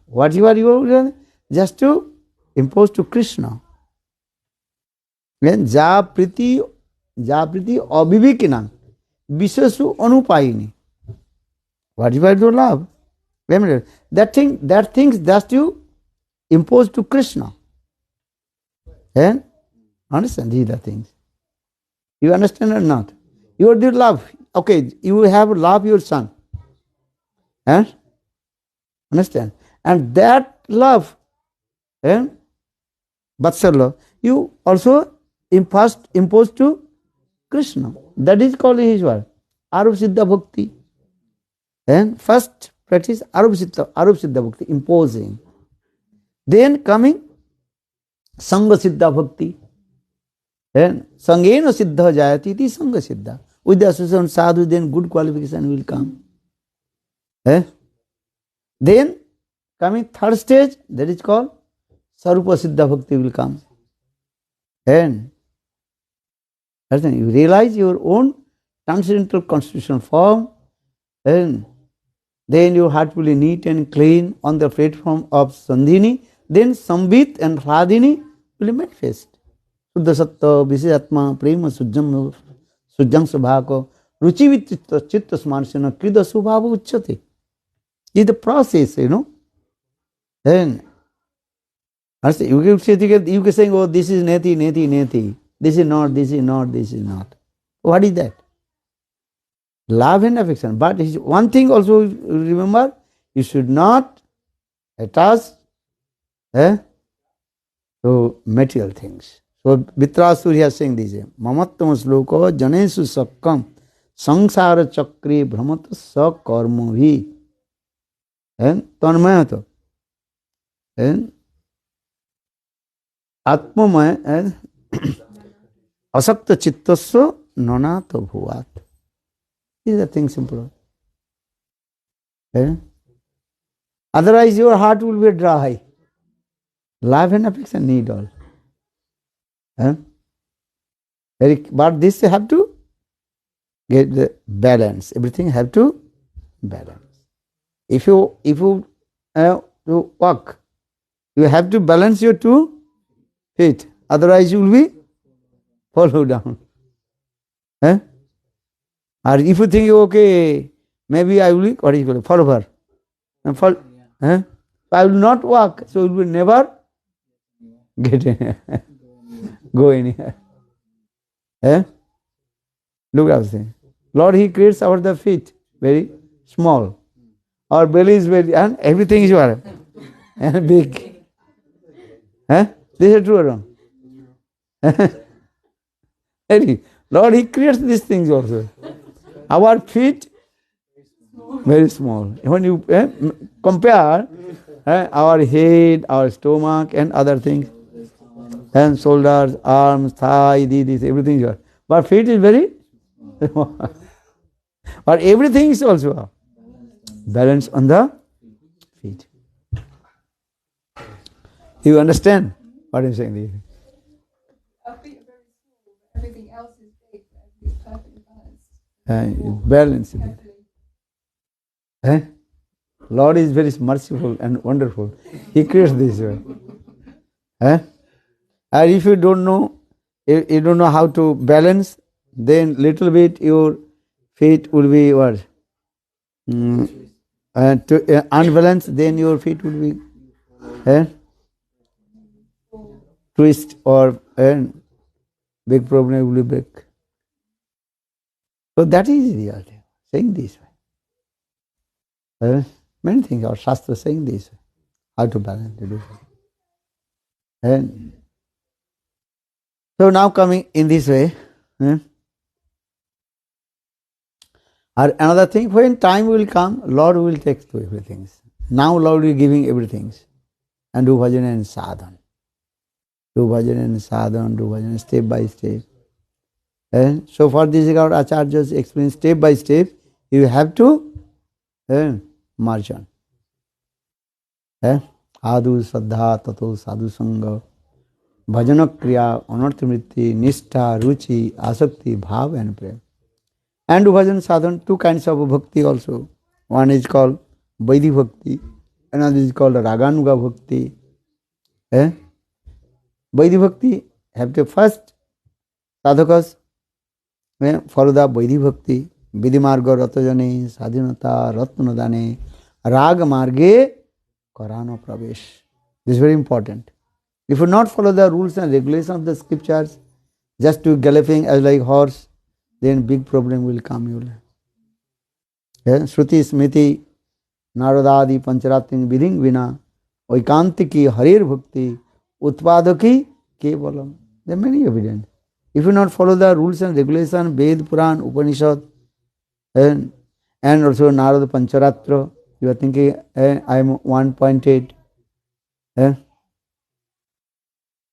S4: Whatever you are, just to impose to Krishna. When ja priti avivikinang visesu anupayini. Whatever you love, that things just you impose to Krishna. Understand these are things. You understand or not? You do love. Okay, you have love your son. Understand? And that love, Vatsalya, you also impose to Krishna. That is called his word. Arup Siddha Bhakti. First practice Arup Siddha Bhakti, imposing. Then coming Sangha Siddha Bhakti. Sangena Siddha Jayati iti Sangha Siddha. With the association sadhu, then good qualification will come. Then coming third stage, that is called Sarupa Siddha Bhakti will come. And you realize your own transcendental constitutional form, and then you heartfully neat and clean on the platform of Sandhini, then Sambit and Hladini will manifest. Suddha Sattva, Visayatma, Prema, Sujjam Subhako, Ruchi with Chitta Smarsana, Krida Subhava Uchati. This is the process, Then, you can say, oh, this is neti, neti, neti. This is not, this is not, this is not. What is that? Love and affection. But one thing also remember, you should not attach to material things. So Vitrasur here saying this. Mamattam sloko janesu sakkam sangsara chakri brahmata sa karma bhi. Tanmaya to. Atmamaya asakta chittasya nanata bhuvat. These are things simple. Otherwise your heart will be dry. Love and affection need all. But this you have to get the balance. Everything have to balance. If you to walk, you have to balance your two feet. Otherwise you will be follow down. Or if you think okay, maybe I will be what is it called? Follower. I will not walk, so you will never get in. Go anywhere. Look at this. Lord, He creates our the feet very small. Our belly is very, and everything is what? And big. This is true or wrong? Lord, He creates these things also. Our feet very small. When you compare our head, our stomach, and other things, and shoulders, arms, thigh, this, everything is. But feet is very small. But everything is also balance on the feet. You understand what I'm saying?
S5: Our feet are very small, but everything else is big. It's perfectly balanced.
S4: Balance. Lord is very merciful and wonderful. He creates this way. And if you don't know, you don't know how to balance, then little bit your feet will be what? Unbalanced, then your feet will be twist or big problem will be big. So that is reality. Saying this way. Many things our Shastra saying this way. How to balance to do. So now coming in this way. Or another thing, when time will come, Lord will take to everything. Now Lord is giving everything. And do bhajan and sadhan. Do bhajan and sadhan, do bhajan step by step. So for this our Acharyas explain step by step, you have to merge on. Adu saddha tato sadhu sangha, bhajana kriya, anarthamritti, nishtha, ruchi, asakti, bhav and prem. And bhajan sadhan, two kinds of bhakti also. One is called Vaidhi bhakti, another is called Raganuga bhakti. Vaidhi bhakti have to first sadhakas follow the Vaidhi bhakti, Vidimarga ratajane, sadhinata, ratnadane, raga marge, karana pravesh. This is very important. If you not follow the rules and regulations of the scriptures, just to galloping as like horse, then big problem will come. Shruti smriti naradadi pancharatrin viding vina oikantiki harir bhakti utpadaki kevalam. There are many evidence. If you not follow the rules and regulations, Ved, Puran, Upanishad, and also Narada Pancharatra, you are thinking, I am 1.8.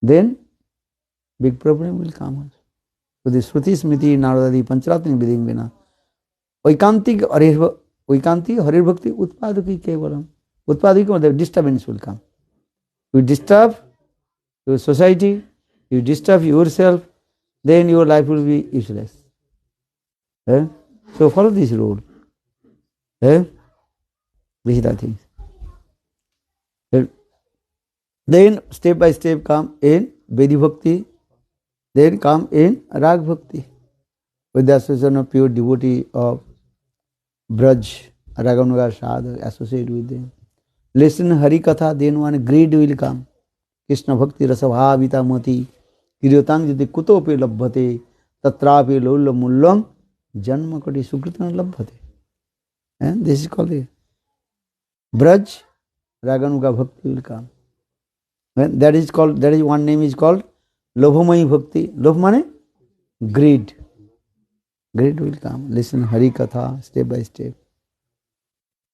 S4: Then big problem will come. So the Shruti Smriti Narada Pancharatni Viding Vina Oikanti Harir Bhakti Utpadaki Kevalam. Utpadaki, the disturbance will come. You disturb your society, you disturb yourself, then your life will be useless. So follow this rule. This is the thing. Then step by step come in Vaidhi Bhakti, then come in Rag Bhakti. With the association of pure devotee of Braj, Raganuga Sadha, associate with them. Listen Hari-katha, then one greed will come. Krishna Bhakti Rasabhavita Mati, Kiryotang Jati Kutope Labhate, Tatrape Lola Mullam, Janma Kati Sukritana Labhate. And this is called the Braj, Raganuga Bhakti will come. That is one name is called lobhamai bhakti. Lobh mane greed. Greed will come. Listen Hari-katha step by step.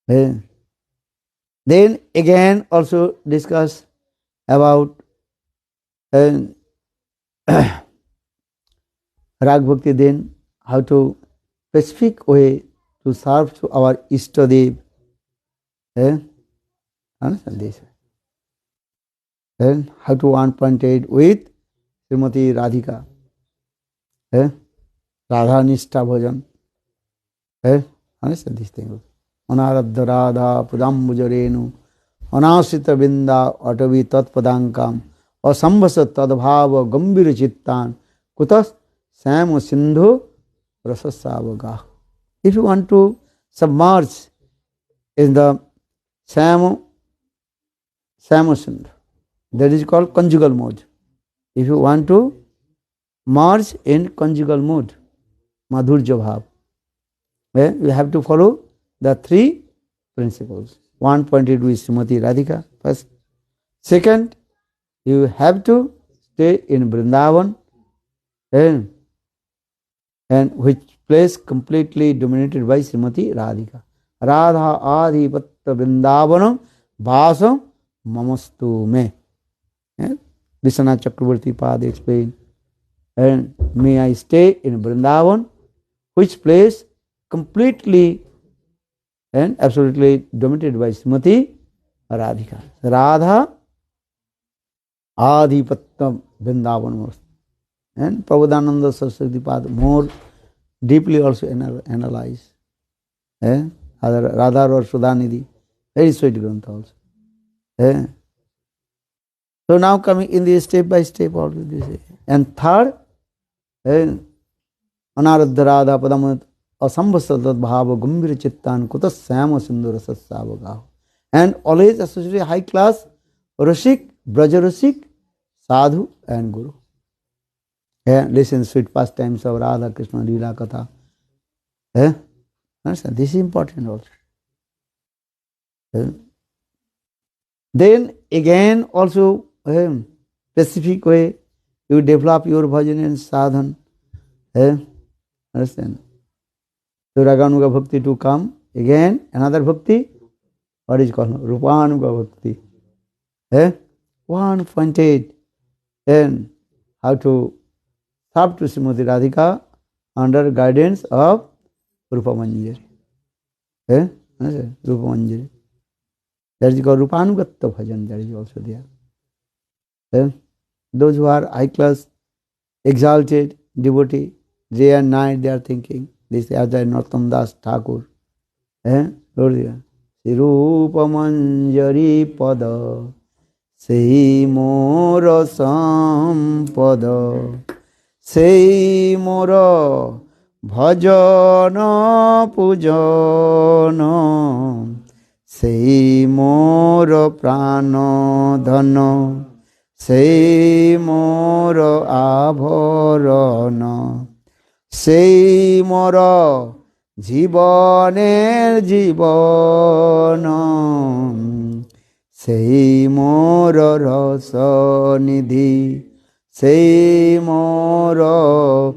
S4: Then again also discuss about rag bhakti, then how to specific way to serve to our Ishtadev. Understand this? Then how to one pointed with Srimati Radhika. Radha Nishta Bhajan. Understand this thing? Anaradha Radha Padambujarenu Anasita Binda Atavi Tat Padankam Asambhasa Tadbhava Gambhira Chittan Kutas Samo Sindhu Rasasavaga. If you want to submerge in the Samo Sindhu, that is called conjugal mode. If you want to merge in conjugal mode, Madhurja Bhav, you have to follow the three principles. One pointed with Srimati Radhika first. Second, you have to stay in Vrindavan, and which place completely dominated by Srimati Radhika. Radha Adhipatta Vrindavanam Vasam Mamastu Me. Vishwanath Chakravarti Pad explained. And may I stay in Vrindavan, which place completely and absolutely dominated by Srimati Radhika. Radha Adhipatta Vrindavan. And Prabhupada Saraswati Pad more deeply also analyze. Radha or Sudhanidhi, very sweet grantha also. So now coming in the step by step all this. And third, Anaradha Radha Padam Asambhasa Bhava Gambhira Chittan Kutas Sama Sindhu Rasasavaga. And always associate high class Rashik, Braja Rashik, Sadhu and Guru. Listen sweet pastimes of Radha Krishna Hari-katha. Understand? This is important also. Then again also specific way you develop your bhajan and sadhan. Understand? So Raganuga Bhakti to come. Again another Bhakti. What is called? Rupanuga Bhakti. One pointed. And how to serve to Srimati Radhika under guidance of Rupa Manjari. Rupa Manjari. That is called Rupanugatta Bhajan. That is also there. Those who are high class, exalted devotee, day and night they are thinking. This is the Narottam Das Thakur. Rupa Manjari Pada Sei Mora Sampada Sei Mora Bhajana Pujana Sei Mora Prana Dhana Sei Mora Abharana Sei Mora Jibaner Jibana Sei Mora Rasa Nidhi Sei Mora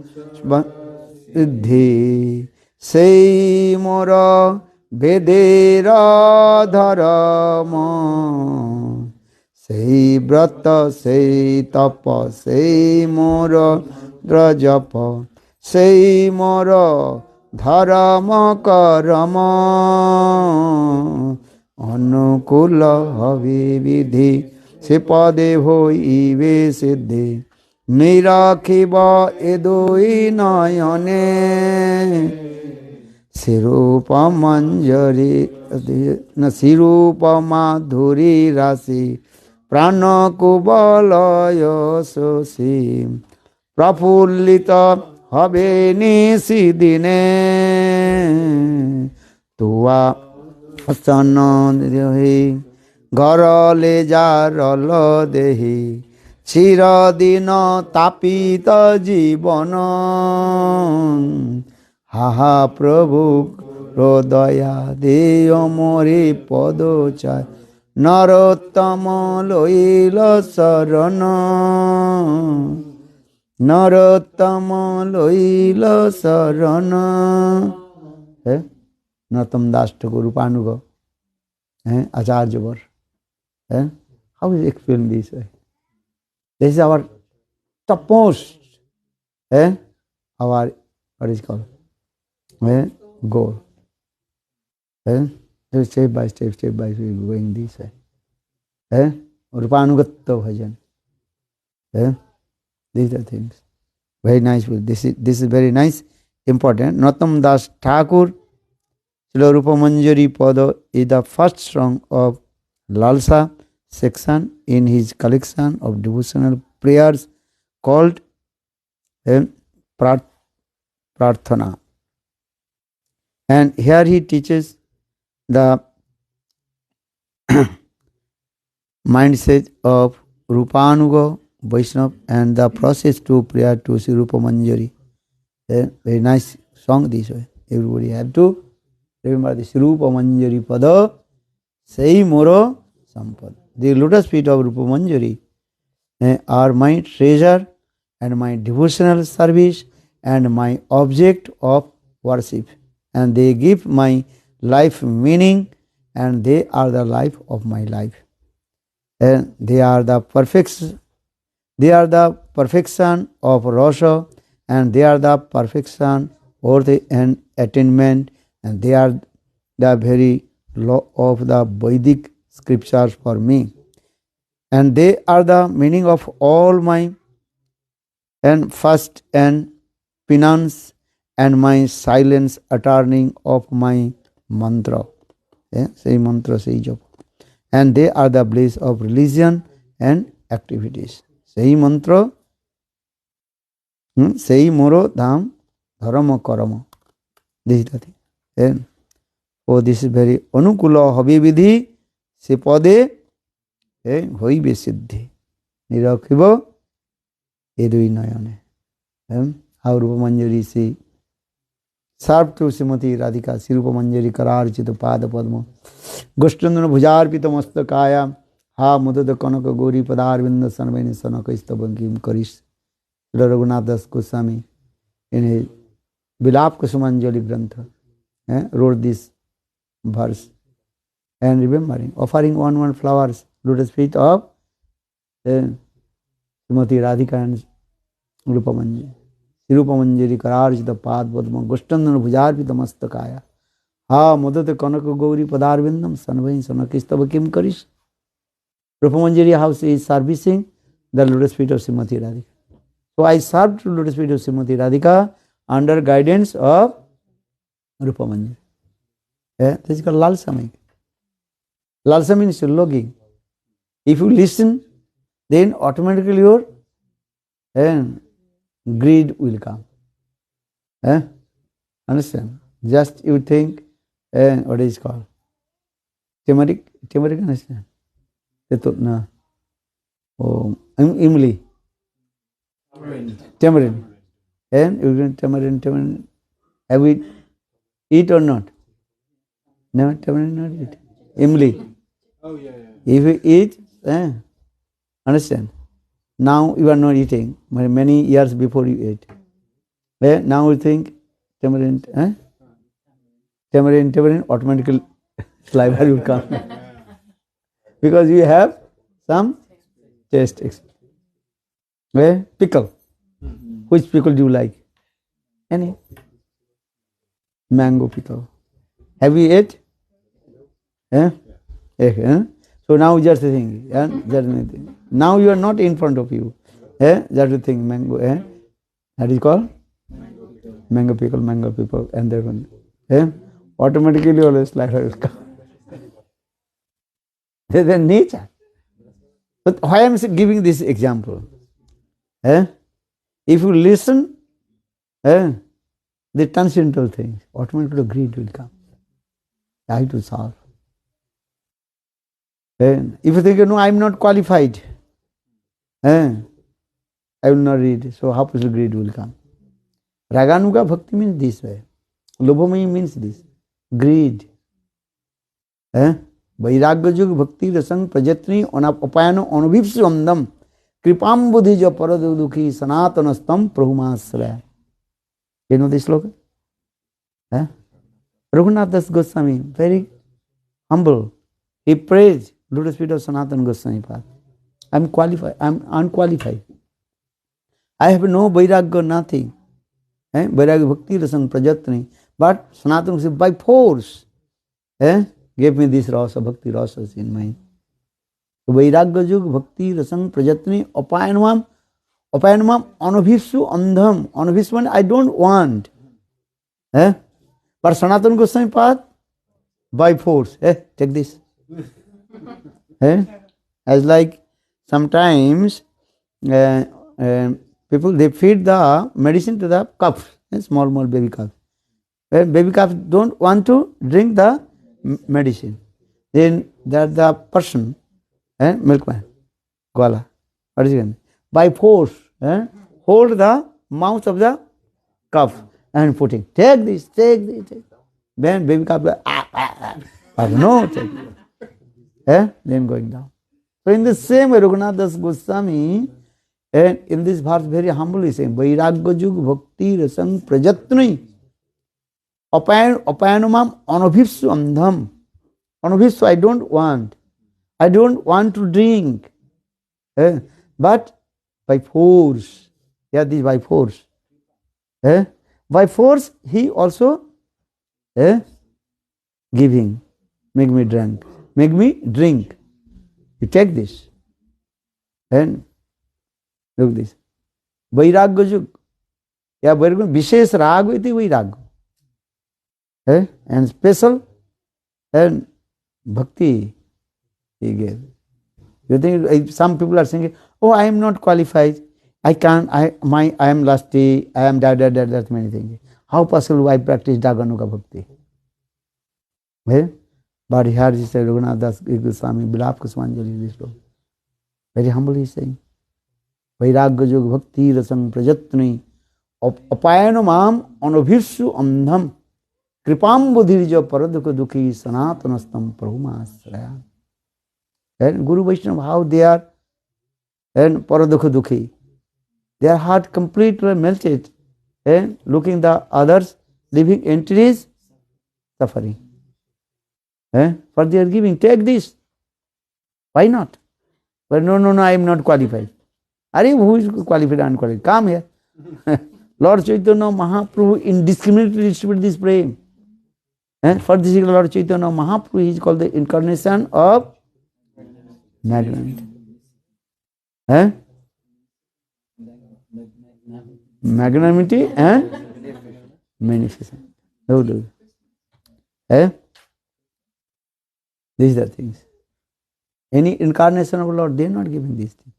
S4: Siddhi Sei Mora Vedera Dharama Sei Brata Sei Tapa Sei Mora Drajapa Sei Mora Dharama Karama Anukula Havi Vidhi Sipade Hoive Siddhi Mirakhiba Edoi Nayane Sirupa Manjari Sirupa Madhuri Rasi Prana Kubalaya Sosi Prafullita Habe Nisidine Tua Asana Dehi Garale Jarala Dehi Chiradina Tapita Jibana Haha Prabhu Rodaya Deyo Mori Podocha Narottama Loila Sarana Narottama loila sarana. Narottam Das Thakur Rupanuga. Acharya Var. How is it explained this way? This is our topmost, our, what is called, goal. Step by step, going this way. Rupanugatta bhajan. These are things. Very nice. This is very nice, important. Narottam Das Thakur, Srila Rupa Manjari Pada is the first song of Lalsa section in his collection of devotional prayers called Prarthana. And here he teaches the mindset of Rupanuga Vaishnava and the process to prayer to Sri Rupa Manjari. Very nice song this way. Everybody have to remember this Rupa Manjari Pada Sei Moro Sampad. The lotus feet of Rupa Manjari are my treasure and my devotional service and my object of worship. And they give my life meaning and they are the life of my life. And they are the perfection of Rasa and they are the perfection or the attainment and they are the very law of the Vedic scriptures for me. And they are the meaning of all my fast and penance and my silence utterning of my mantra. Say mantra, say japa. And they are the bliss of religion and activities. Say mantra, say moro dham dharma karama. This is the thing. Oh, this is very anukula habi vidhi se pade hoibe siddhi. Nirakhiba edui nayane. How Rupa Manjari say, serve to Srimati Radhika, Sri Rupa Manjari Kararchita Pada Padma, Goshtandana Bhujarpita Mastakaya, Ha Mudada Kanaka Gori Padarvinda Sanvani Sanaka Istabankim Karish. Srila Raghunath Das Goswami in his Vilap Kusumanjali Grantha wrote this verse. And remembering, offering one flowers, lotus feet of Srimati Radhika and Rupa Manjari. Rupa Manjari Kararjita Pad Padma Goshtandana Bhujarpita Mastakaya Ha Mudata Kanaka Gauri Padarvindam Sanvai Sanakistava Kim Karish. Rupa Manjari house is servicing the lotus feet of Srimati Radhika. So I served to lotus feet of Srimati Radhika under guidance of Rupa Manjari. This is called Lalsa. Lalsa means longing. If you listen, then automatically your greed will come. Understand? Just you think, what is called? Turmeric, understand? No. Oh, imli. Tamarind. And you can tamarind. Have we eat or not? No, tamarind not eat. Imli.
S3: Oh, yeah.
S4: If you eat, understand? Now you are not eating. Many years before you ate. Now you think tamarind, tamarind, automatically saliva will come. Because you have some taste. Pickle. Which pickle do you like? Any? Mango pickle. Have you ate? So now just think. Now you are not in front of you. Just think mango. That is called? Mango pickle. And that one. Automatically always saliva will come. That is nature. But why I am giving this example? If you listen, the transcendental things, automatically greed will come. I have to solve. If you think, no, I am not qualified, I will not read. So how possible greed will come? Raganuga bhakti means this way. Lobhamai means this. Greed. Vairagya jug bhakti rasang prajatni apayano anubhipsvamdam Kripambudhija paradudukhi sanatanastam prahumasraya. You know this sloka? Raghunath Das Goswami, very humble. He praised Lotus feet of Sanatana Goswami Path. I am qualified, I am unqualified. I have no vairagya, nothing. Vairagya bhakti rasam prajatni. But Sanatana Goswami by force gave me this rasa, bhakti rasas in mind. Vairagya yug bhakti rasam prajatni apayanamam anubhissu andham. Anubhissu I don't want. But Sanatana Goswami Path by force. Take this. As like sometimes people they feed the medicine to the calf, small baby calf. Baby calf don't want to drink the medicine. Then that the person, milkman, Gwala, what is it? By force, hold the mouth of the calf and putting. Take this, take this. Take. Then baby calf, no, take. Then going down. So in the same way, Raghunath Das Goswami, and in this verse very humbly saying, Vairagya yug bhakti rasam prajatni apayanamam anubhissu andham. Anubhissu I don't want. I don't want to drink. But by force. This by force. By force he also giving. Make me drink. Make me drink. You take this. And look this. Vairagya yug. Vairagya vishesh raga iti vairagya. And special and bhakti he gave. You think some people are saying, oh, I am not qualified. I can't, I am lusty, I am that many things. How possible I practice Daganuga bhakti? But here he said, Raghunath Das Goswami, Bilap Kusmanjali, this law. Very humbly saying, Vairagya yug bhakti rasam prajatni apayanamam anubhissu andham kripambudhirja paradukha dukhi sanatanastam prahumasraya. And Guru Vaishnava, how they are and paradukha dukhi. Their heart completely melted and looking the others, living entities, suffering. For they are giving, take this. Why not? But no, I am not qualified. Who is qualified and unqualified? Come here. Lord Chaitanya Mahaprabhu indiscriminately distributed this praying. For this Lord Chaitanya Mahaprabhu, he is called the incarnation of magnanimity. Magnanimity and magnificence. These are things. Any incarnation of Lord, they are not giving these things.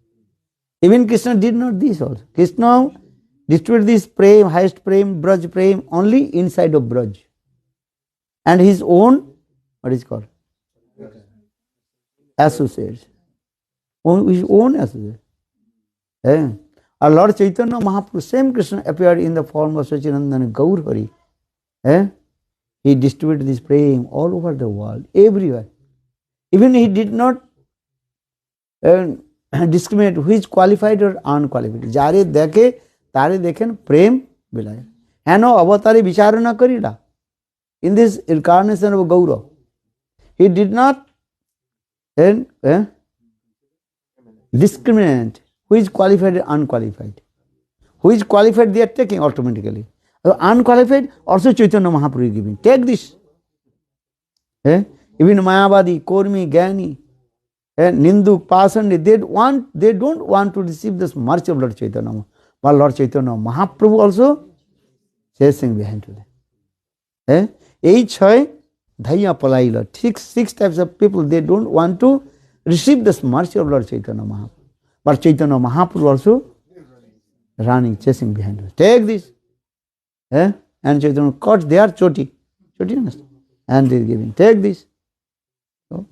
S4: Even Krishna did not this also. Krishna distributed this prem, highest prem, braj prem, only inside of braj. And his own, what is called? Associates. His own associates. Our Lord Chaitanya Mahaprabhu, same Krishna appeared in the form of Sachinandana Gaur Hari. He distributed this prem all over the world, everywhere. Even he did not discriminate who is qualified or unqualified. Jare dekhe, tare dekhen prem bilaya. Heno avatare vicharana karida. In this incarnation of Gaura, he did not discriminate who is qualified and unqualified. Who is qualified, they are taking automatically. Unqualified, also Chaitanya Mahaprabhu is giving. Take this. Even Mayavadi, Kormi, Gyani, Ninduk, Pasandi, they don't want to receive this mercy of Lord Chaitanya. But Lord Chaitanya Mahaprabhu also chasing behind to them. Each hai dhaya palaila. Six types of people, they don't want to receive this mercy of Lord Chaitanya Mahaprabhu. But Chaitanya Mahaprabhu also running, chasing behind us. Take this. And Chaitanya caught their choti. Choti, understand? And they are giving. Take this. So,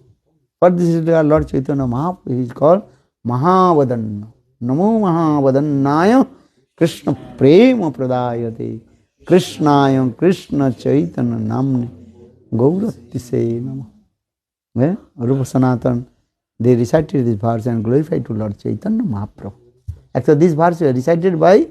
S4: for this is Lord Chaitanya Mahaprabhu. He is called Mahavadanna. Namo Mahavadannaya Krishna Prema Pradayate. Krishnayam Krishna Chaitanya Namne Gaurati Se Nama. Rupa Sanatan they recited this verse and glorified to Lord Chaitanya Mahaprabhu. Actually, this verse was recited by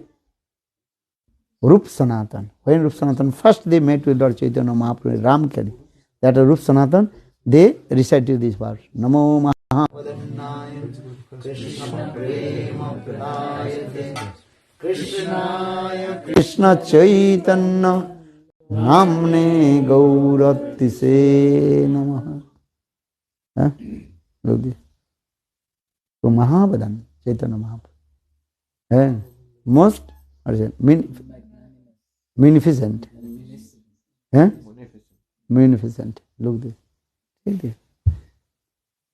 S4: Rup Sanatan. When Rup Sanatan first they met with Lord Chaitanya Mahaprabhu in Ramkali, that Rup Sanatan, they recited this verse. Namo Mahapadannaya Krishna Prema Pradayate Krishnaya Krishna Chaitanya Namne Gauratise Namaha. Look this. So Mahapadan, Chaitanya Mahaprabhu. Most munificent. Munificent. Look this. See this.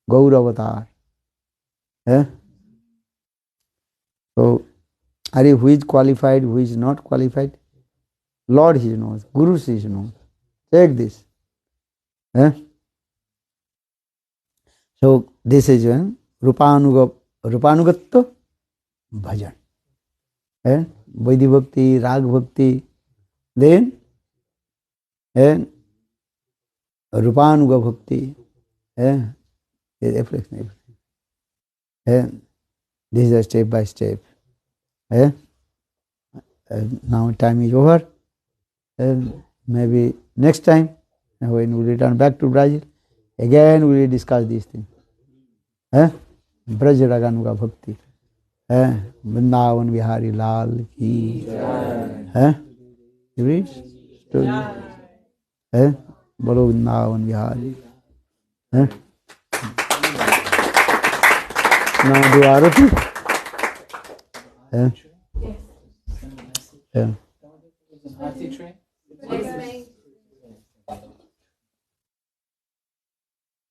S4: Gauravatar. So, are you who is qualified, who is not qualified? Lord he knows, Guru he knows. Take this. So, this is Rupanugatto Bhajan. Vaidhi Bhakti, Rag Bhakti, then Rupanuga Bhakti, everything. This is a step by step. Now time is over. Maybe next time, when we return back to Brazil, again we will discuss these things. Braj Raganuga Bhakti. Vrindavan Vihari Lal ki. You read? Bolo Vrindavan Vihari. Now do Arati.
S5: Yes.
S6: Arti train?